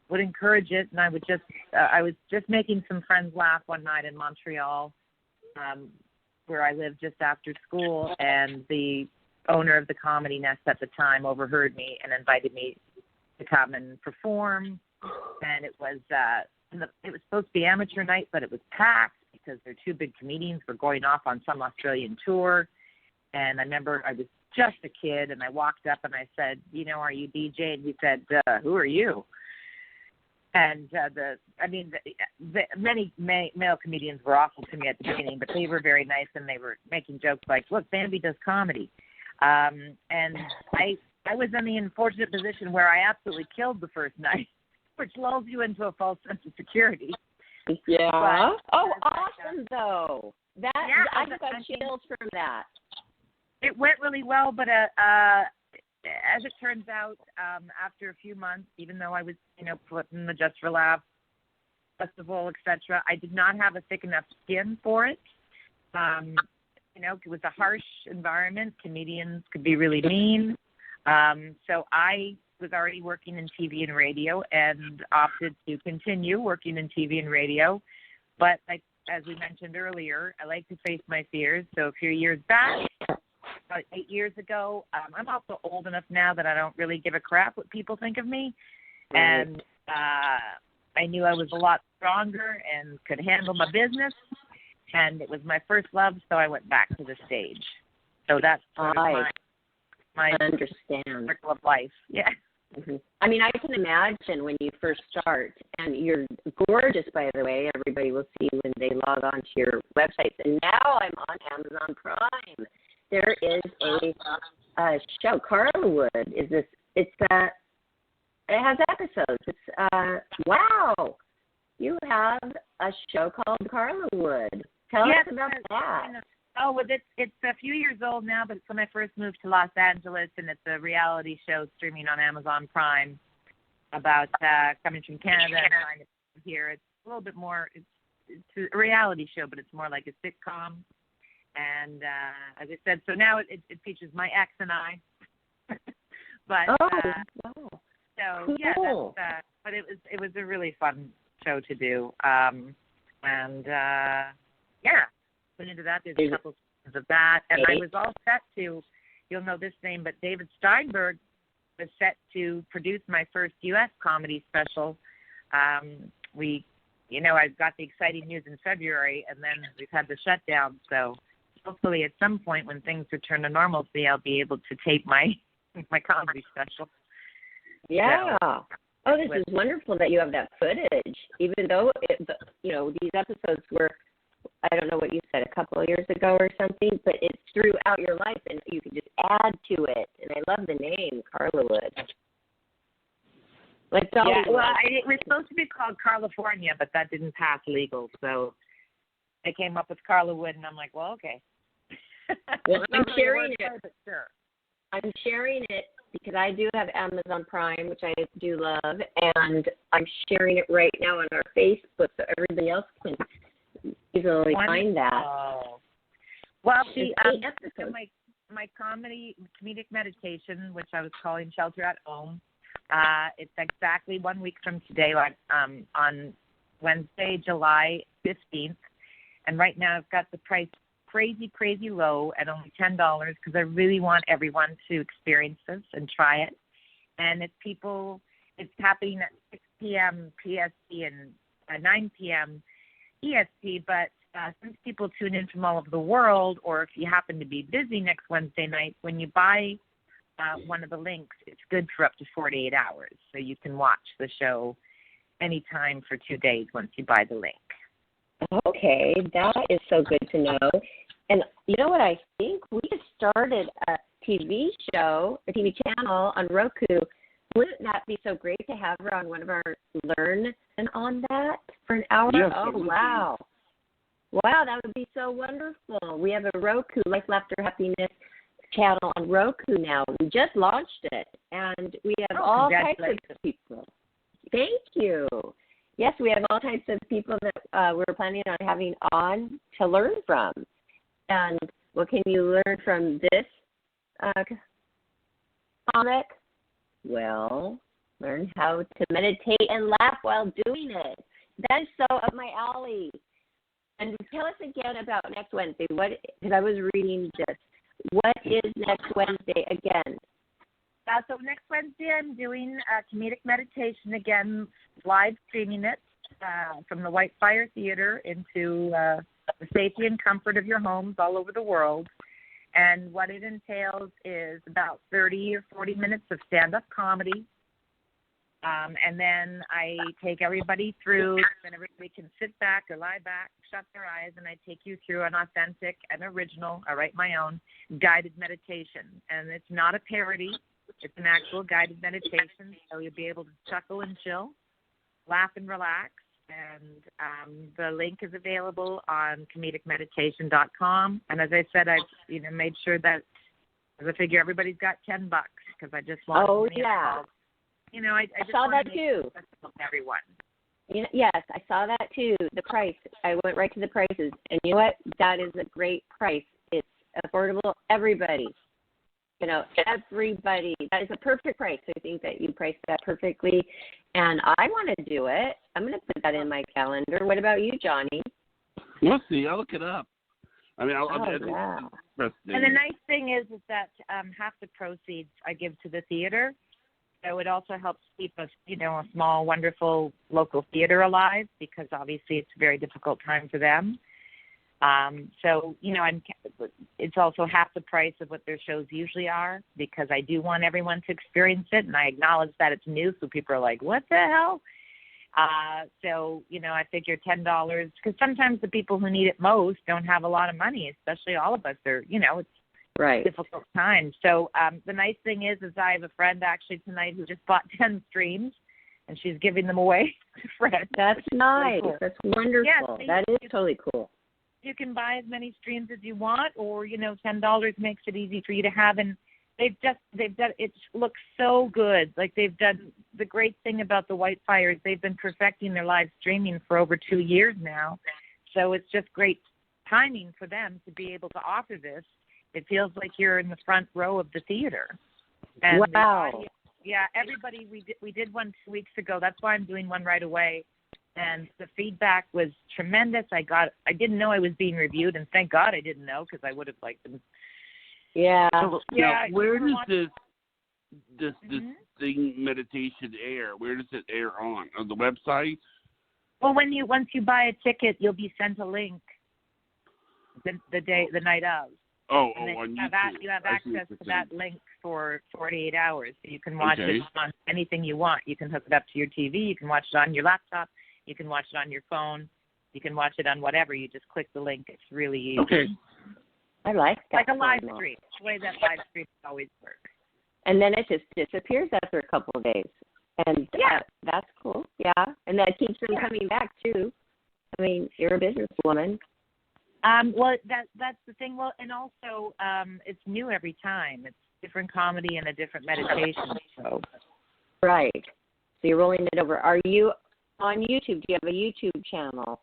would encourage it, and I was just making some friends laugh one night in Montreal, where I lived just after school, and the owner of the Comedy Nest at the time overheard me and invited me to come and perform. And it was supposed to be amateur night, but it was packed because their two big comedians were going off on some Australian tour. And I remember I was just a kid, and I walked up and I said, are you DJ? And he said, who are you? And many male comedians were awful to me at the beginning, but they were very nice, and they were making jokes like, look, Bambi does comedy. And I was in the unfortunate position where I absolutely killed the first night, which lulls you into a false sense of security. Yeah. But, awesome, though. I got chills from that. It went really well, but as it turns out, after a few months, even though I was, put in the Just for Laughs festival, etc., I did not have a thick enough skin for it. It was a harsh environment. Comedians could be really mean. So I was already working in TV and radio and opted to continue working in TV and radio. But as we mentioned earlier, I like to face my fears. So a few years back, about 8 years ago, I'm also old enough now that I don't really give a crap what people think of me. Right. And I knew I was a lot stronger and could handle my business. And it was my first love, so I went back to the stage. So that's sort of my understand circle of life. Yeah. Mm-hmm. I mean, I can imagine when you first start, and you're gorgeous, by the way. Everybody will see when they log on to your website. And now I'm on Amazon Prime. There is a show, Carla Wood. It has episodes. It's wow. You have a show called Carla Wood. Tell us about that. Oh, well, it's a few years old now, but it's when I first moved to Los Angeles, and it's a reality show streaming on Amazon Prime about coming from Canada and trying to come here. It's a little bit more. It's a reality show, but it's more like a sitcom. And as I said, so now it features my ex and I. But wow. so Cool. yeah, that's, but it was a really fun show to do. Yeah, went into that. There's a couple seasons of that, and I was all set to. You'll know this name, but David Steinberg was set to produce my first U.S. comedy special. I got the exciting news in February, and then we've had the shutdown. So hopefully, at some point when things return to normalcy, I'll be able to tape my comedy special. Yeah. So, this is wonderful that you have that footage, even though, these episodes were, I don't know what you said, a couple of years ago or something, but it's throughout your life, and you can just add to it. And I love the name, Carla Wood. Like Dollywood. Yeah, well, it was supposed to be called California, but that didn't pass legal, so they came up with Carla Wood, and I'm like, well, okay. Well, I'm sharing it. But sure. I'm sharing it because I do have Amazon Prime, which I do love, and I'm sharing it right now on our Facebook so everybody else can easily find that. Well, my comedic meditation, which I was calling Shelter at Home, it's exactly 1 week from today, on Wednesday, July 15th, and right now I've got the price crazy low at only $10 because I really want everyone to experience this and try it. And it's happening at 6 p.m. PST and 9 p.m. EST, but since people tune in from all over the world, or if you happen to be busy next Wednesday night, when you buy one of the links, it's good for up to 48 hours. So you can watch the show anytime for 2 days once you buy the link. Okay, that is so good to know. And you know what I think? We just started a TV show, a TV channel on Roku. Wouldn't that be so great to have her on one of our Learn and on that for an hour? Yes, oh, wow. Wow, that would be so wonderful. We have a Roku, Life, Laughter, Happiness channel on Roku now. We just launched it, and we have all types of people. Thank you. Yes, we have all types of people that we're planning on having on to learn from. And what can you learn from this comic? Well, learn how to meditate and laugh while doing it. That is so up my alley. And tell us again about next Wednesday. Because I was reading this. What is next Wednesday again? So next Wednesday I'm doing comedic meditation again, live streaming it from the White Fire Theater into the safety and comfort of your homes all over the world. And what it entails is about 30 or 40 minutes of stand-up comedy. And then I take everybody through, and everybody can sit back or lie back, shut their eyes, and I take you through an authentic and original, I write my own, guided meditation. And it's not a parody. It's an actual guided meditation, so you'll be able to chuckle and chill, laugh and relax. And the link is available on comedicmeditation.com. And as I said, I've made sure that, as I figure everybody's got $10 because I just want. Oh yeah. I just saw that too. Everyone. Yes, I saw that too. The price. I went right to the prices, and you know what? That is a great price. It's affordable. Everybody. Everybody. That is a perfect price. I think that you priced that perfectly, and I want to do it. I'm going to put that in my calendar. What about you, Johnny? We'll see. I'll look it up. I mean, yeah. And the nice thing is that half the proceeds I give to the theater. So it also helps keep us, a small, wonderful local theater alive because obviously it's a very difficult time for them. It's also half the price of what their shows usually are because I do want everyone to experience it, and I acknowledge that it's new, so people are like, what the hell? I figure $10 because sometimes the people who need it most don't have a lot of money, especially all of us are, it's right. difficult time. So the nice thing is I have a friend actually tonight who just bought 10 streams, and she's giving them away to friends. That's nice. Cool. That's wonderful. Yeah, that is totally cool. You can buy as many streams as you want, or $10 makes it easy for you to have. And they've done it. Looks so good. Like they've done the great thing about the Whitefire is they've been perfecting their live streaming for over 2 years now. So it's just great timing for them to be able to offer this. It feels like you're in the front row of the theater. And wow. Yeah, everybody. We did one 2 weeks ago. That's why I'm doing one right away. And the feedback was tremendous. I didn't know I was being reviewed, and thank God I didn't know because I would have liked them. Yeah. So, yeah. Now, where does this thing meditation air? Where does it air on? On the website? Well, once you buy a ticket, you'll be sent a link the night of. And then on you YouTube. You have access to that link for 48 hours, so you can watch it on anything you want. You can hook it up to your TV. You can watch it on your laptop. You can watch it on your phone. You can watch it on whatever. You just click the link. It's really easy. Okay. I like that. Like a live stream. The way that live streams always work. And then it just disappears after a couple of days. And that's cool. Yeah. And that keeps them coming back, too. I mean, you're a businesswoman. Well, that's the thing. Well, and also it's new every time. It's different comedy and a different meditation. So. Right. So you're rolling it over. Are you on YouTube? Do you have a YouTube channel?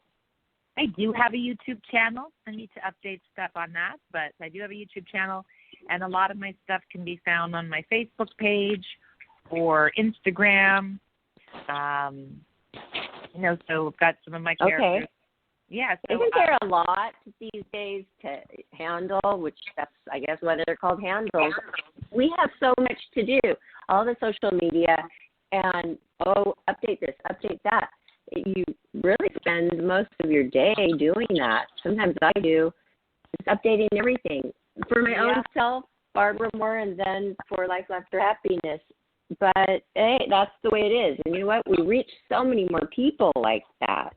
I do have a YouTube channel. I need to update stuff on that, but I do have a YouTube channel, and a lot of my stuff can be found on my Facebook page or Instagram. So I've got some of my characters. Okay. Yeah. So, isn't there a lot these days to handle, which that's, I guess, what they're called handles? We have so much to do, all the social media, and, update this, update that. You really spend most of your day doing that. Sometimes I do. Just updating everything. For my own self, Barbara Moore, and then for Life, Laughter, Happiness. But, hey, that's the way it is. And you know what? We reach so many more people like that.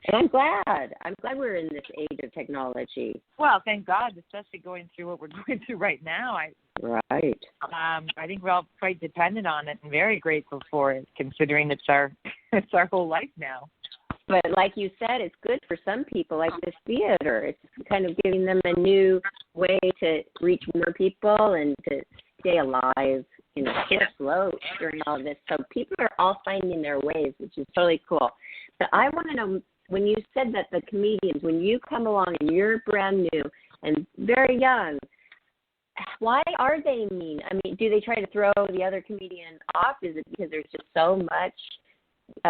And I'm glad. We're in this age of technology. Well, thank God, especially going through what we're going through right now. Right. I think we're all quite dependent on it and very grateful for it, considering it's our whole life now. But like you said, it's good for some people, like this theater. It's kind of giving them a new way to reach more people and to stay alive, stay afloat during all of this. So people are all finding their ways, which is totally cool. But I want to know, when you said that the comedians, when you come along and you're brand new and very young, why are they mean? I mean, do they try to throw the other comedian off? Is it because there's just so much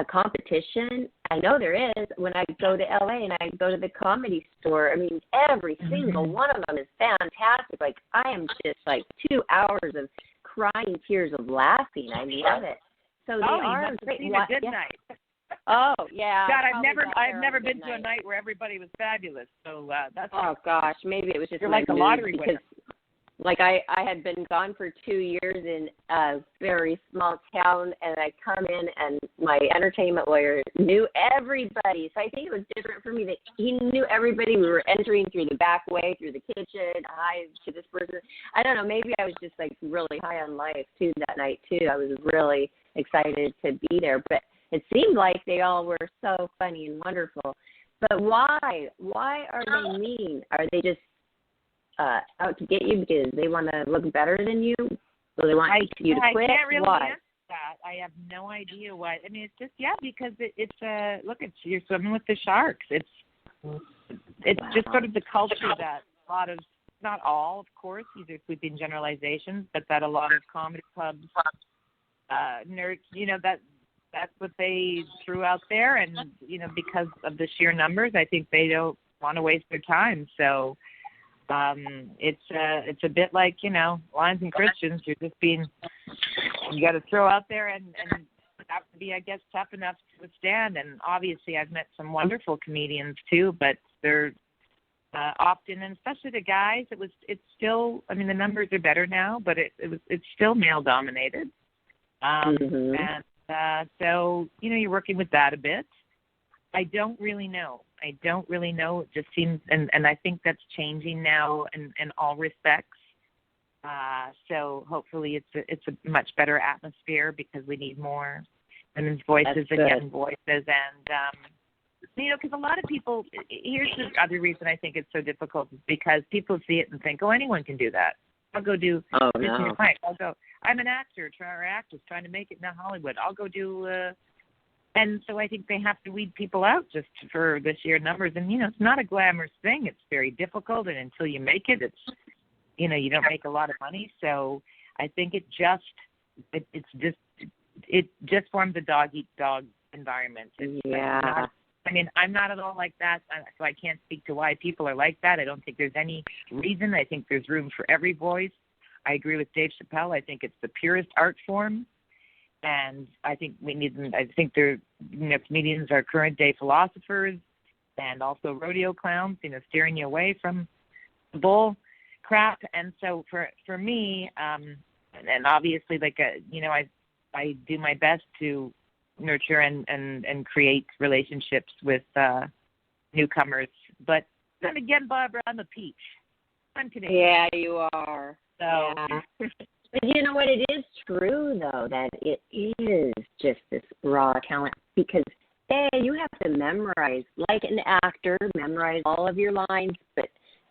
competition? I know there is. When I go to LA and I go to the Comedy Store, I mean, every single one of them is fantastic. Like, I am just like 2 hours of crying tears of laughing. I love it. So they are great. A good night. Oh, yeah. God, I've never been to a night where everybody was fabulous. So that's. Oh gosh, maybe it was just like a lottery winner. Like I had been gone for 2 years in a very small town, and I come in, and my entertainment lawyer knew everybody. So I think it was different for me that he knew everybody. We were entering through the back way, through the kitchen. Hi to this person. I don't know. Maybe I was just like really high on life too that night too. I was really excited to be there, but it seemed like they all were so funny and wonderful. But why? Why are they mean? Are they just out to get you because they want to look better than you? So they want you to quit? I can't really why? answer that. I have no idea why. I mean, it's just, because you're swimming with the sharks. It's just sort of the culture that a lot of, not all, of course, these are sweeping generalizations, but that a lot of comedy clubs, nerds, that's what they threw out there. And, because of the sheer numbers, I think they don't want to waste their time. So it's a bit like, Lions and Christians. You're just you got to throw out there and have to be, I guess, tough enough to withstand. And obviously I've met some wonderful comedians too, but they're often, and especially the guys, it's still, I mean, the numbers are better now, but it's still male dominated. And so, you're working with that a bit. I don't really know. It just seems, and I think that's changing now in all respects. So hopefully it's a much better atmosphere because we need more women's voices and young voices. And because a lot of people, here's the other reason I think it's so difficult is because people see it and think, oh, anyone can do that. I'll go do this in your mic. I'm an actor or actress trying to make it in Hollywood. I'll go do, and so I think they have to weed people out just for the sheer numbers. And, it's not a glamorous thing. It's very difficult. And until you make it, it's, you don't make a lot of money. So I think it just forms a dog-eat-dog environment. I'm not at all like that, so I can't speak to why people are like that. I don't think there's any reason. I think there's room for every voice. I agree with Dave Chappelle. I think it's the purest art form, and I think we need them. I think comedians are current-day philosophers and also rodeo clowns, steering you away from the bull crap. And so for me, and obviously, I do my best to nurture and create relationships with newcomers. But then again, Barbara, I'm a peach. I'm Canadian. Yeah, you are. So. Yeah. But you know what? It is true, though, that it is just this raw talent because, you have to memorize, like an actor, memorize all of your lines, but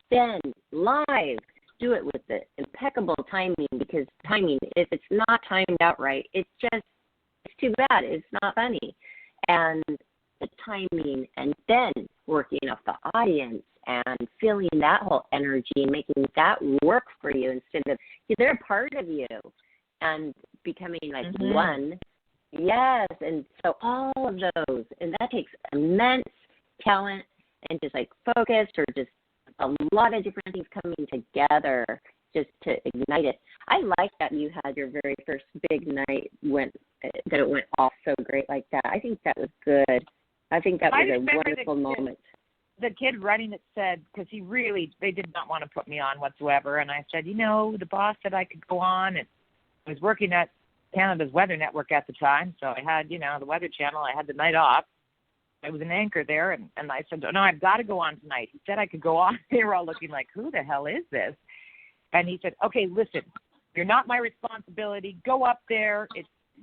then live, do it with the impeccable timing because timing, if it's not timed out right, it's too bad. It's not funny. And the timing and then working off the audience and feeling that whole energy and making that work for you instead of, they're a part of you and becoming like one. Yes. And so all of those, and that takes immense talent and just like focus or just a lot of different things coming together just to ignite it. I like that you had your very first big night that it went off so great like that. I think that was good. I think that was a wonderful moment. The kid running it said, because they did not want to put me on whatsoever, and I said, the boss said I could go on, and I was working at Canada's Weather Network at the time, so I had, the Weather Channel, I had the night off. I was an anchor there, and I said, no, I've got to go on tonight. He said I could go on. They were all looking like, who the hell is this? And he said, okay, listen, you're not my responsibility. Go up there.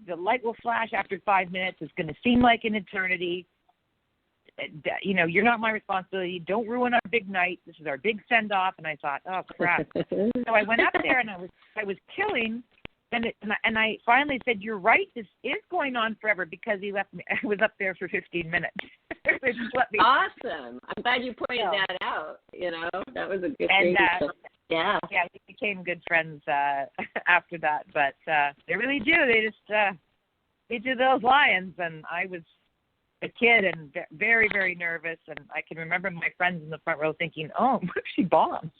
The light will flash after 5 minutes. It's going to seem like an eternity. You're not my responsibility. Don't ruin our big night. This is our big send-off. And I thought, oh, crap. So I went up there, and I was killing. And I finally said, you're right, this is going on forever because he left me. I was up there for 15 minutes. They just let me. Awesome. I'm glad you pointed that out. That was a good thing. Yeah, we became good friends after that. But they really do. They do those lions. And I was a kid and very, very nervous. And I can remember my friends in the front row thinking, oh, what if she bombs?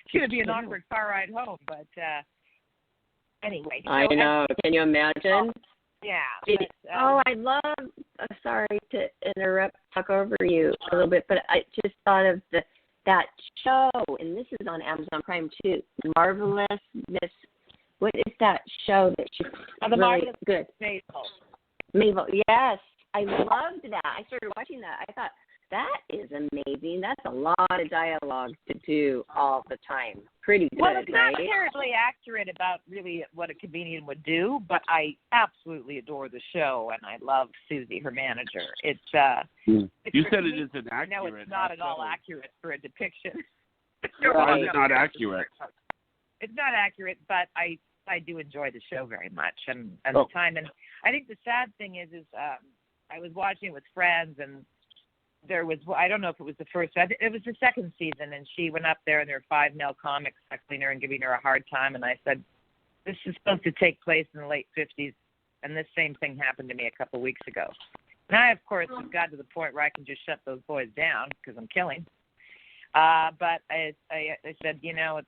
She would be an awkward car ride home. But anyway. I know. Can you imagine? Yeah. I love, sorry to interrupt, talk over you a little bit, but I just thought of that show, and this is on Amazon Prime too, Marvelous Miss, what is that show that she's the really Marvelous good? Mabel, yes. I loved that. I started watching that. I thought, that is amazing. That's a lot of dialogue to do all the time. Pretty good, well, it's not right? terribly accurate about really what a comedian would do, but I absolutely adore the show, and I love Susie, her manager. It's you said it isn't accurate. No, it's not at all accurate for a depiction. Why is it not accurate? It's not accurate, but I do enjoy the show very much and the time. And I think the sad thing is I was watching it with friends, and there was, I don't know if it was the first, it was the second season, and she went up there, and there were 5 male comics heckling her and giving her a hard time, and I said, this is supposed to take place in the late 50s, and this same thing happened to me a couple of weeks ago. And I, of course, have got to the point where I can just shut those boys down because I'm killing. But I said, it's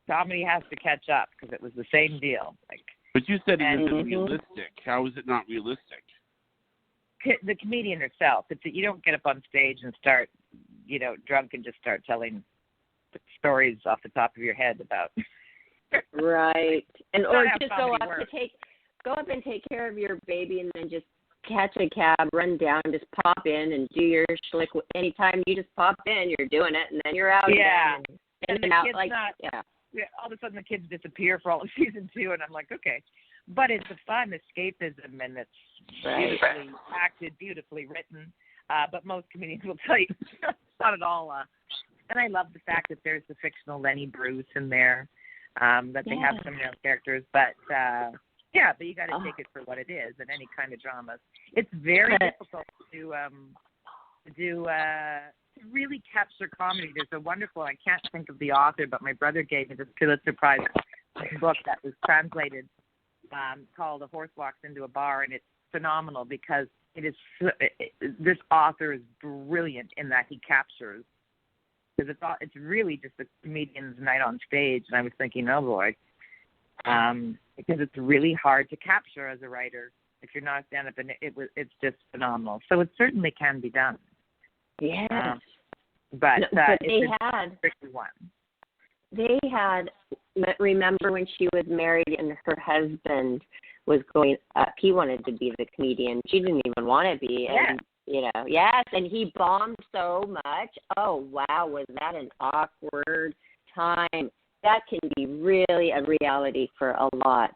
comedy has to catch up because it was the same deal. But you said it isn't realistic. How is it not realistic? The comedian herself. You don't get up on stage and start, drunk and just start telling stories off the top of your head about. Right. And or just go up and take care of your baby and then just catch a cab, run down, just pop in and do your schlick. Anytime you just pop in, you're doing it, and then you're out. Yeah. And the out, kid's all of a sudden the kids disappear for all of season 2, and I'm like, okay. But it's a fun escapism, and it's beautifully acted, beautifully written. but most comedians will tell you it's not at all. And I love the fact that there's the fictional Lenny Bruce in there, that they have some real characters. But, but you got to take it for what it is in any kind of drama. It's very difficult to really capture comedy. There's a wonderful, I can't think of the author, but my brother gave me this Pulitzer Prize book that was translated called A Horse Walks into a Bar, and it's phenomenal because this author is brilliant in that he captures, because it's really just a comedian's night on stage. And I was thinking, oh boy, because it's really hard to capture as a writer if you're not stand up, and it's just phenomenal. So it certainly can be done. Yes. But they it's had a tricky one. They had, remember when she was married and her husband was going up, he wanted to be the comedian. She didn't even want to be. And, and he bombed so much. Oh, wow, was that an awkward time? That can be really a reality for a lot.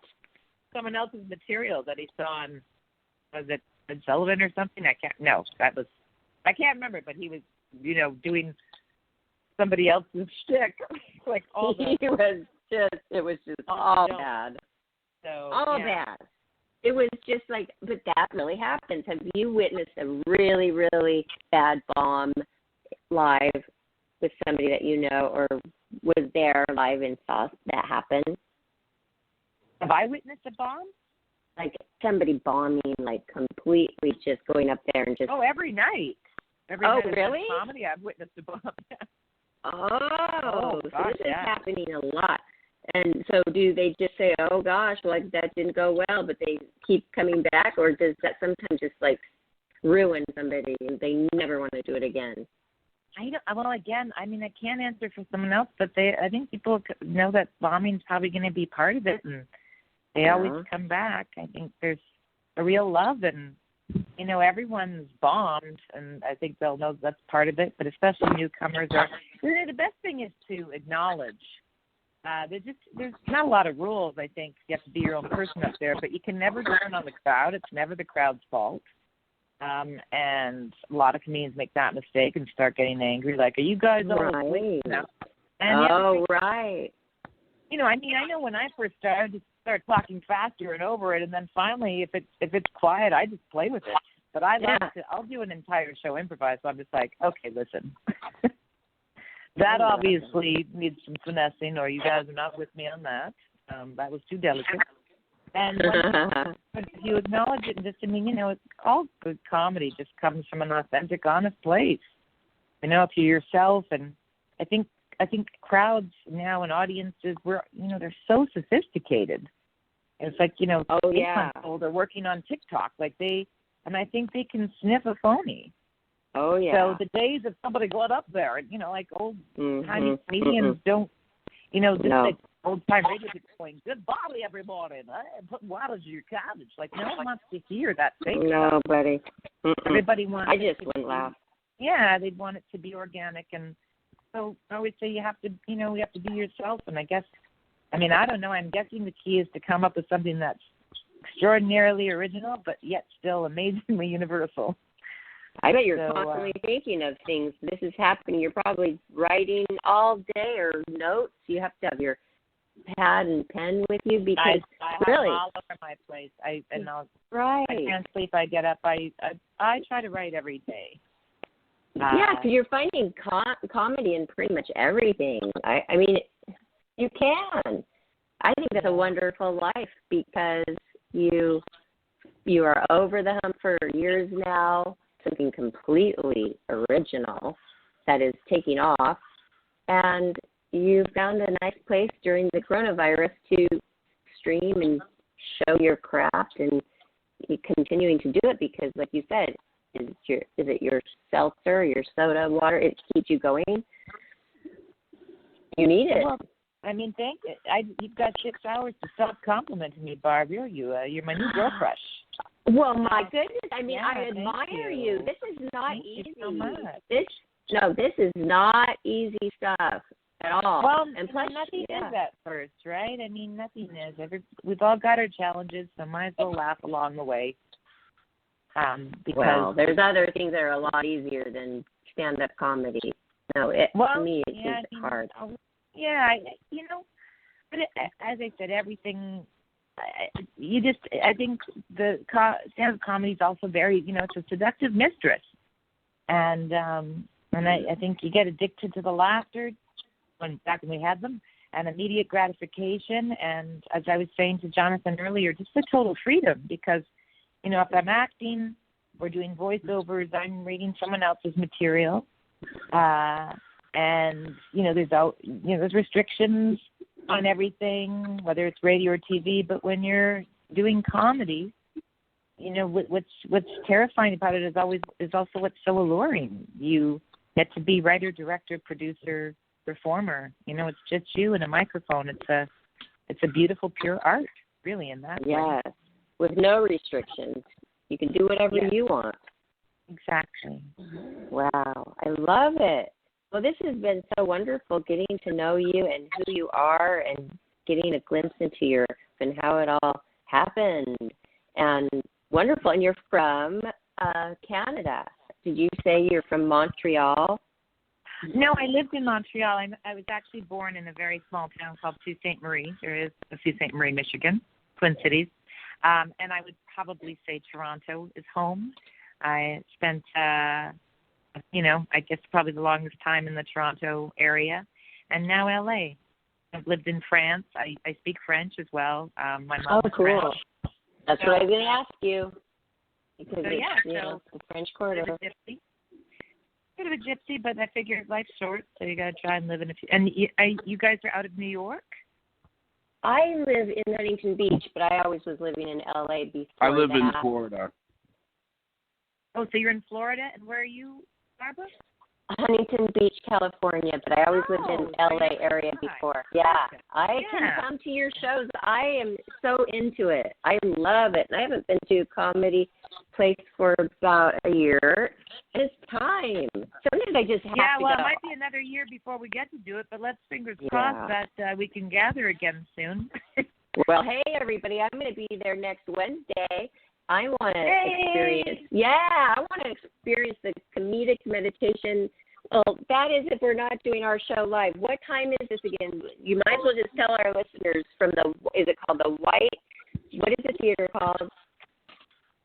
Someone else's material that he saw on, was it Ed Sullivan or something? I can't remember, but he was, doing somebody else's shtick. Like all the, it was just all bad. So, bad. It was just like, but that really happens. Have you witnessed a really, really bad bomb live with somebody that you know or was there live and saw that happen? Have I witnessed a bomb? Like somebody bombing, like completely just going up there and just... Oh, every night. Every night really? of comedy, I've witnessed a bomb. So this is happening a lot. And so do they just say, oh, gosh, like that didn't go well, but they keep coming back? Or does that sometimes just, like, ruin somebody and they never want to do it again? Again, I can't answer for someone else, but I think people know that bombing's probably going to be part of it, and they always come back. I think there's a real love, and, everyone's bombed, and I think they'll know that's part of it, but especially newcomers. The best thing is to acknowledge. There's not a lot of rules, I think. You have to be your own person up there, but you can never turn on the crowd. It's never the crowd's fault. And a lot of comedians make that mistake and start getting angry, like, are you guys all asleep now? Right. I know when I first started, I just start talking faster and over it, and then finally, if it's quiet, I just play with it. But I'll do an entire show improvised, so I'm just like, okay, listen. That obviously needs some finessing, or you guys are not with me on that. That was too delicate. And if you acknowledge it, and just, it's all good comedy just comes from an authentic, honest place. If you're yourself, and I think crowds now and audiences, they're so sophisticated. It's like, 8-month-old are working on TikTok, and I think they can sniff a phony. Oh, yeah. So the days of somebody going up there, and, like old timey comedians don't, like old-time radio people going, good body every morning, put waters in your cabbage. Like, no one wants to hear that fake stuff. Nobody. Everybody wants I just wouldn't laugh. Yeah, they'd want it to be organic. And so I always say you have to be yourself. And I guess, I don't know, I'm guessing the key is to come up with something that's extraordinarily original, but yet still amazingly universal. I bet you're constantly thinking of things. This is happening. You're probably writing all day or notes. You have to have your pad and pen with you because I have them all over my place. I can't sleep. I get up. I try to write every day. Because you're finding comedy in pretty much everything. You can. I think that's a wonderful life because you are over the hump for years now. Something completely original that is taking off, and you found a nice place during the coronavirus to stream and show your craft, and you're continuing to do it because, like you said, is it your seltzer, your soda water? It keeps you going. You need it. Well, thank you. You've got 6 hours to self-compliment me, Barb. You're my new girl crush. Well, my goodness. I admire you. This is not easy. Thank you so much. This is not easy stuff at all. Well, and plus, nothing is at first, right? Nothing is. We've all got our challenges, so might as well laugh along the way. Because there's other things that are a lot easier than stand-up comedy. No, to me, it seems hard. Yeah, but as I said, everything. I think the stand-up comedy is also very, it's a seductive mistress, and I think you get addicted to the laughter back when we had them, and immediate gratification, and as I was saying to Jonathan earlier, just the total freedom, because, if I'm acting, we're doing voiceovers, I'm reading someone else's material, and, there's restrictions on everything, whether it's radio or TV, but when you're doing comedy, what's terrifying about it is also what's so alluring. You get to be writer, director, producer, performer. It's just you and a microphone. It's a beautiful, pure art, really, in that way. Yes, with no restrictions. You can do whatever you want. Exactly. Wow, I love it. Well, this has been so wonderful, getting to know you and who you are, and getting a glimpse into your and how it all happened. And wonderful. And you're from Canada. Did you say you're from Montreal? No, I lived in Montreal. I was actually born in a very small town called Sault Ste. Marie. There is a Sault Ste. Marie, Michigan, Twin Cities. And I would probably say Toronto is home. I spent, I guess probably the longest time in the Toronto area. And now LA. I've lived in France. I speak French as well. My mom is cool. French. That's what I was going to ask you. Because so the French Quarter. Bit of a gypsy, but I figured life's short, so you got to try and live in a few. And you guys are out of New York? I live in Huntington Beach, but I always was living in LA before I live that. in Florida. Oh, so you're in Florida, and where are you, Barbara? Huntington Beach, California, but I always lived in LA area before. Yeah, I can come to your shows. I am so into it. I love it. And I haven't been to a comedy place for about a year. And it's time. Sometimes I just have to go. It might be another year before we get to do it, but let's fingers crossed that we can gather again soon. Well, hey, everybody, I'm going to be there next Wednesday. I want to experience, I want to experience the comedic meditation. Well, that is if we're not doing our show live. What time is this again? You might as well just tell our listeners is it called the what is the theater called?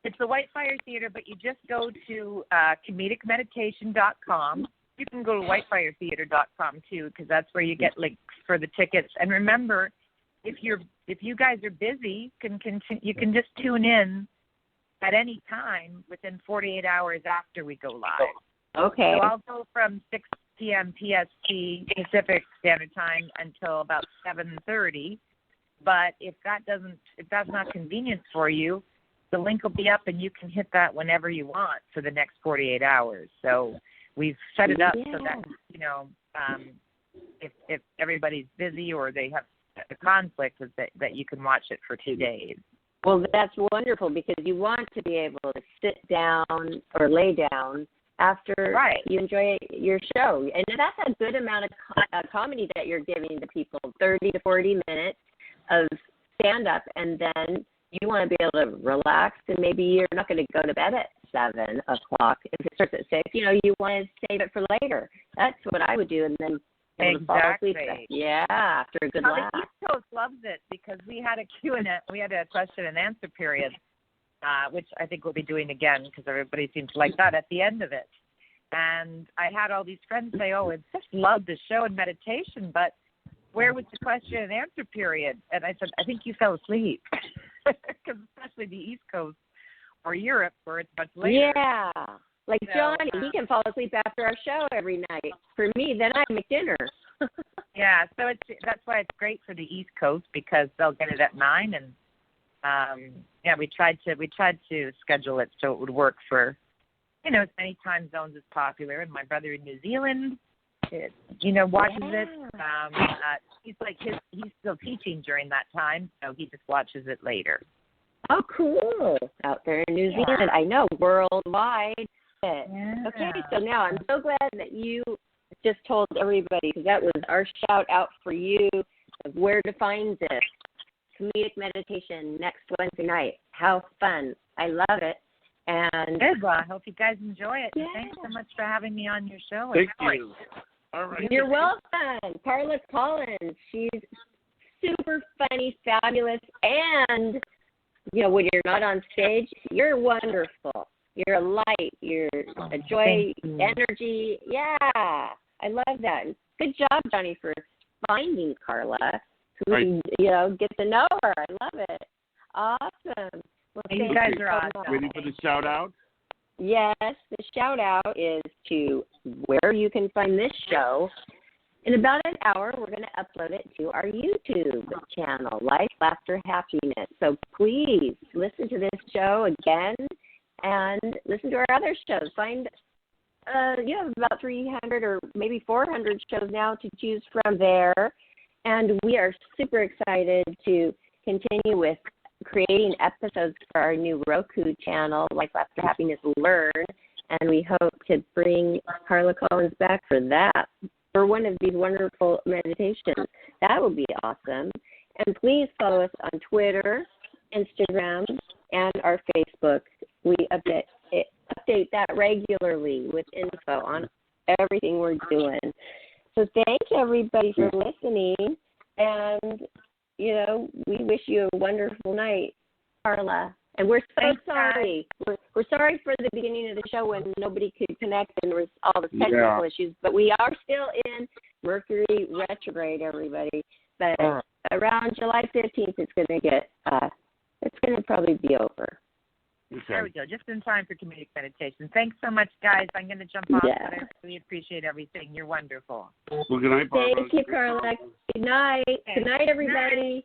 It's the White Fire Theater, but you just go to comedicmeditation.com. You can go to whitefiretheater.com too, because that's where you get links for the tickets. And remember, if you guys are busy, you can just tune in at any time within 48 hours after we go live. Okay. So I'll go from 6 p.m. PST, Pacific Standard Time, until about 7:30. But if that's not convenient for you, the link will be up and you can hit that whenever you want for the next 48 hours. So we've set it up so that, if everybody's busy or they have a conflict, that you can watch it for 2 days. Well, that's wonderful, because you want to be able to sit down or lay down after you enjoy your show. And that's a good amount of comedy that you're giving the people, 30 to 40 minutes of stand-up, and then you want to be able to relax, and maybe you're not going to go to bed at 7 o'clock. If it starts at 6, you want to save it for later. That's what I would do, and then fall asleep. Yeah, after a good laugh. The East Coast loves it, because we had a question and answer period, which I think we'll be doing again, because everybody seems to like that at the end of it. And I had all these friends say, "Oh, I just love the show and meditation, but where was the question and answer period?" And I said, "I think you fell asleep," because especially the East Coast or Europe, where it's much later. Yeah. Like Johnny, he can fall asleep after our show every night. For me, then I make dinner. Yeah, so that's why it's great for the East Coast, because they'll get it at 9, and we tried to schedule it so it would work for as many time zones as popular. And my brother in New Zealand, watches it. He's still teaching during that time, so he just watches it later. Oh, cool! Out there in New Zealand, I know, worldwide. Yeah. Okay, so now I'm so glad that you just told everybody, because that was our shout out for you of where to find this comedic meditation next Wednesday night. How fun. I love it. And good. Well, I hope you guys enjoy it. Yeah. Thanks so much for having me on your show. Thank you. All right. You're welcome. Carla Collins. She's super funny, fabulous, and, when you're not on stage, you're wonderful. You're a light. You're a joy, energy. Yeah, I love that. Good job, Johnny, for finding Carla. So we can, get to know her. I love it. Awesome. Well, you guys are awesome. Ready for the shout out? Yes, the shout out is to where you can find this show. In about an hour, we're going to upload it to our YouTube channel, Life, Laughter, Happiness. So please listen to this show again and listen to our other shows. Find, you have about 300 or maybe 400 shows now to choose from there. And we are super excited to continue with creating episodes for our new Roku channel, Life, Laughter, Happiness, Learn. And we hope to bring Carla Collins back for that, for one of these wonderful meditations. That would be awesome. And please follow us on Twitter, Instagram, and our Facebook. We update that regularly with info on everything we're doing. So thank everybody for listening. And, we wish you a wonderful night, Carla. And we're so sorry. We're sorry for the beginning of the show when nobody could connect and there was all the technical issues. But we are still in Mercury retrograde, everybody. But around July 15th, it's going to probably be over. Okay. There we go. Just in time for comedic meditation. Thanks so much, guys. I'm going to jump off, Yeah. but I really appreciate everything. You're wonderful. Well, good night, Barbara. Thank you, Carla. Good night. Good night, everybody.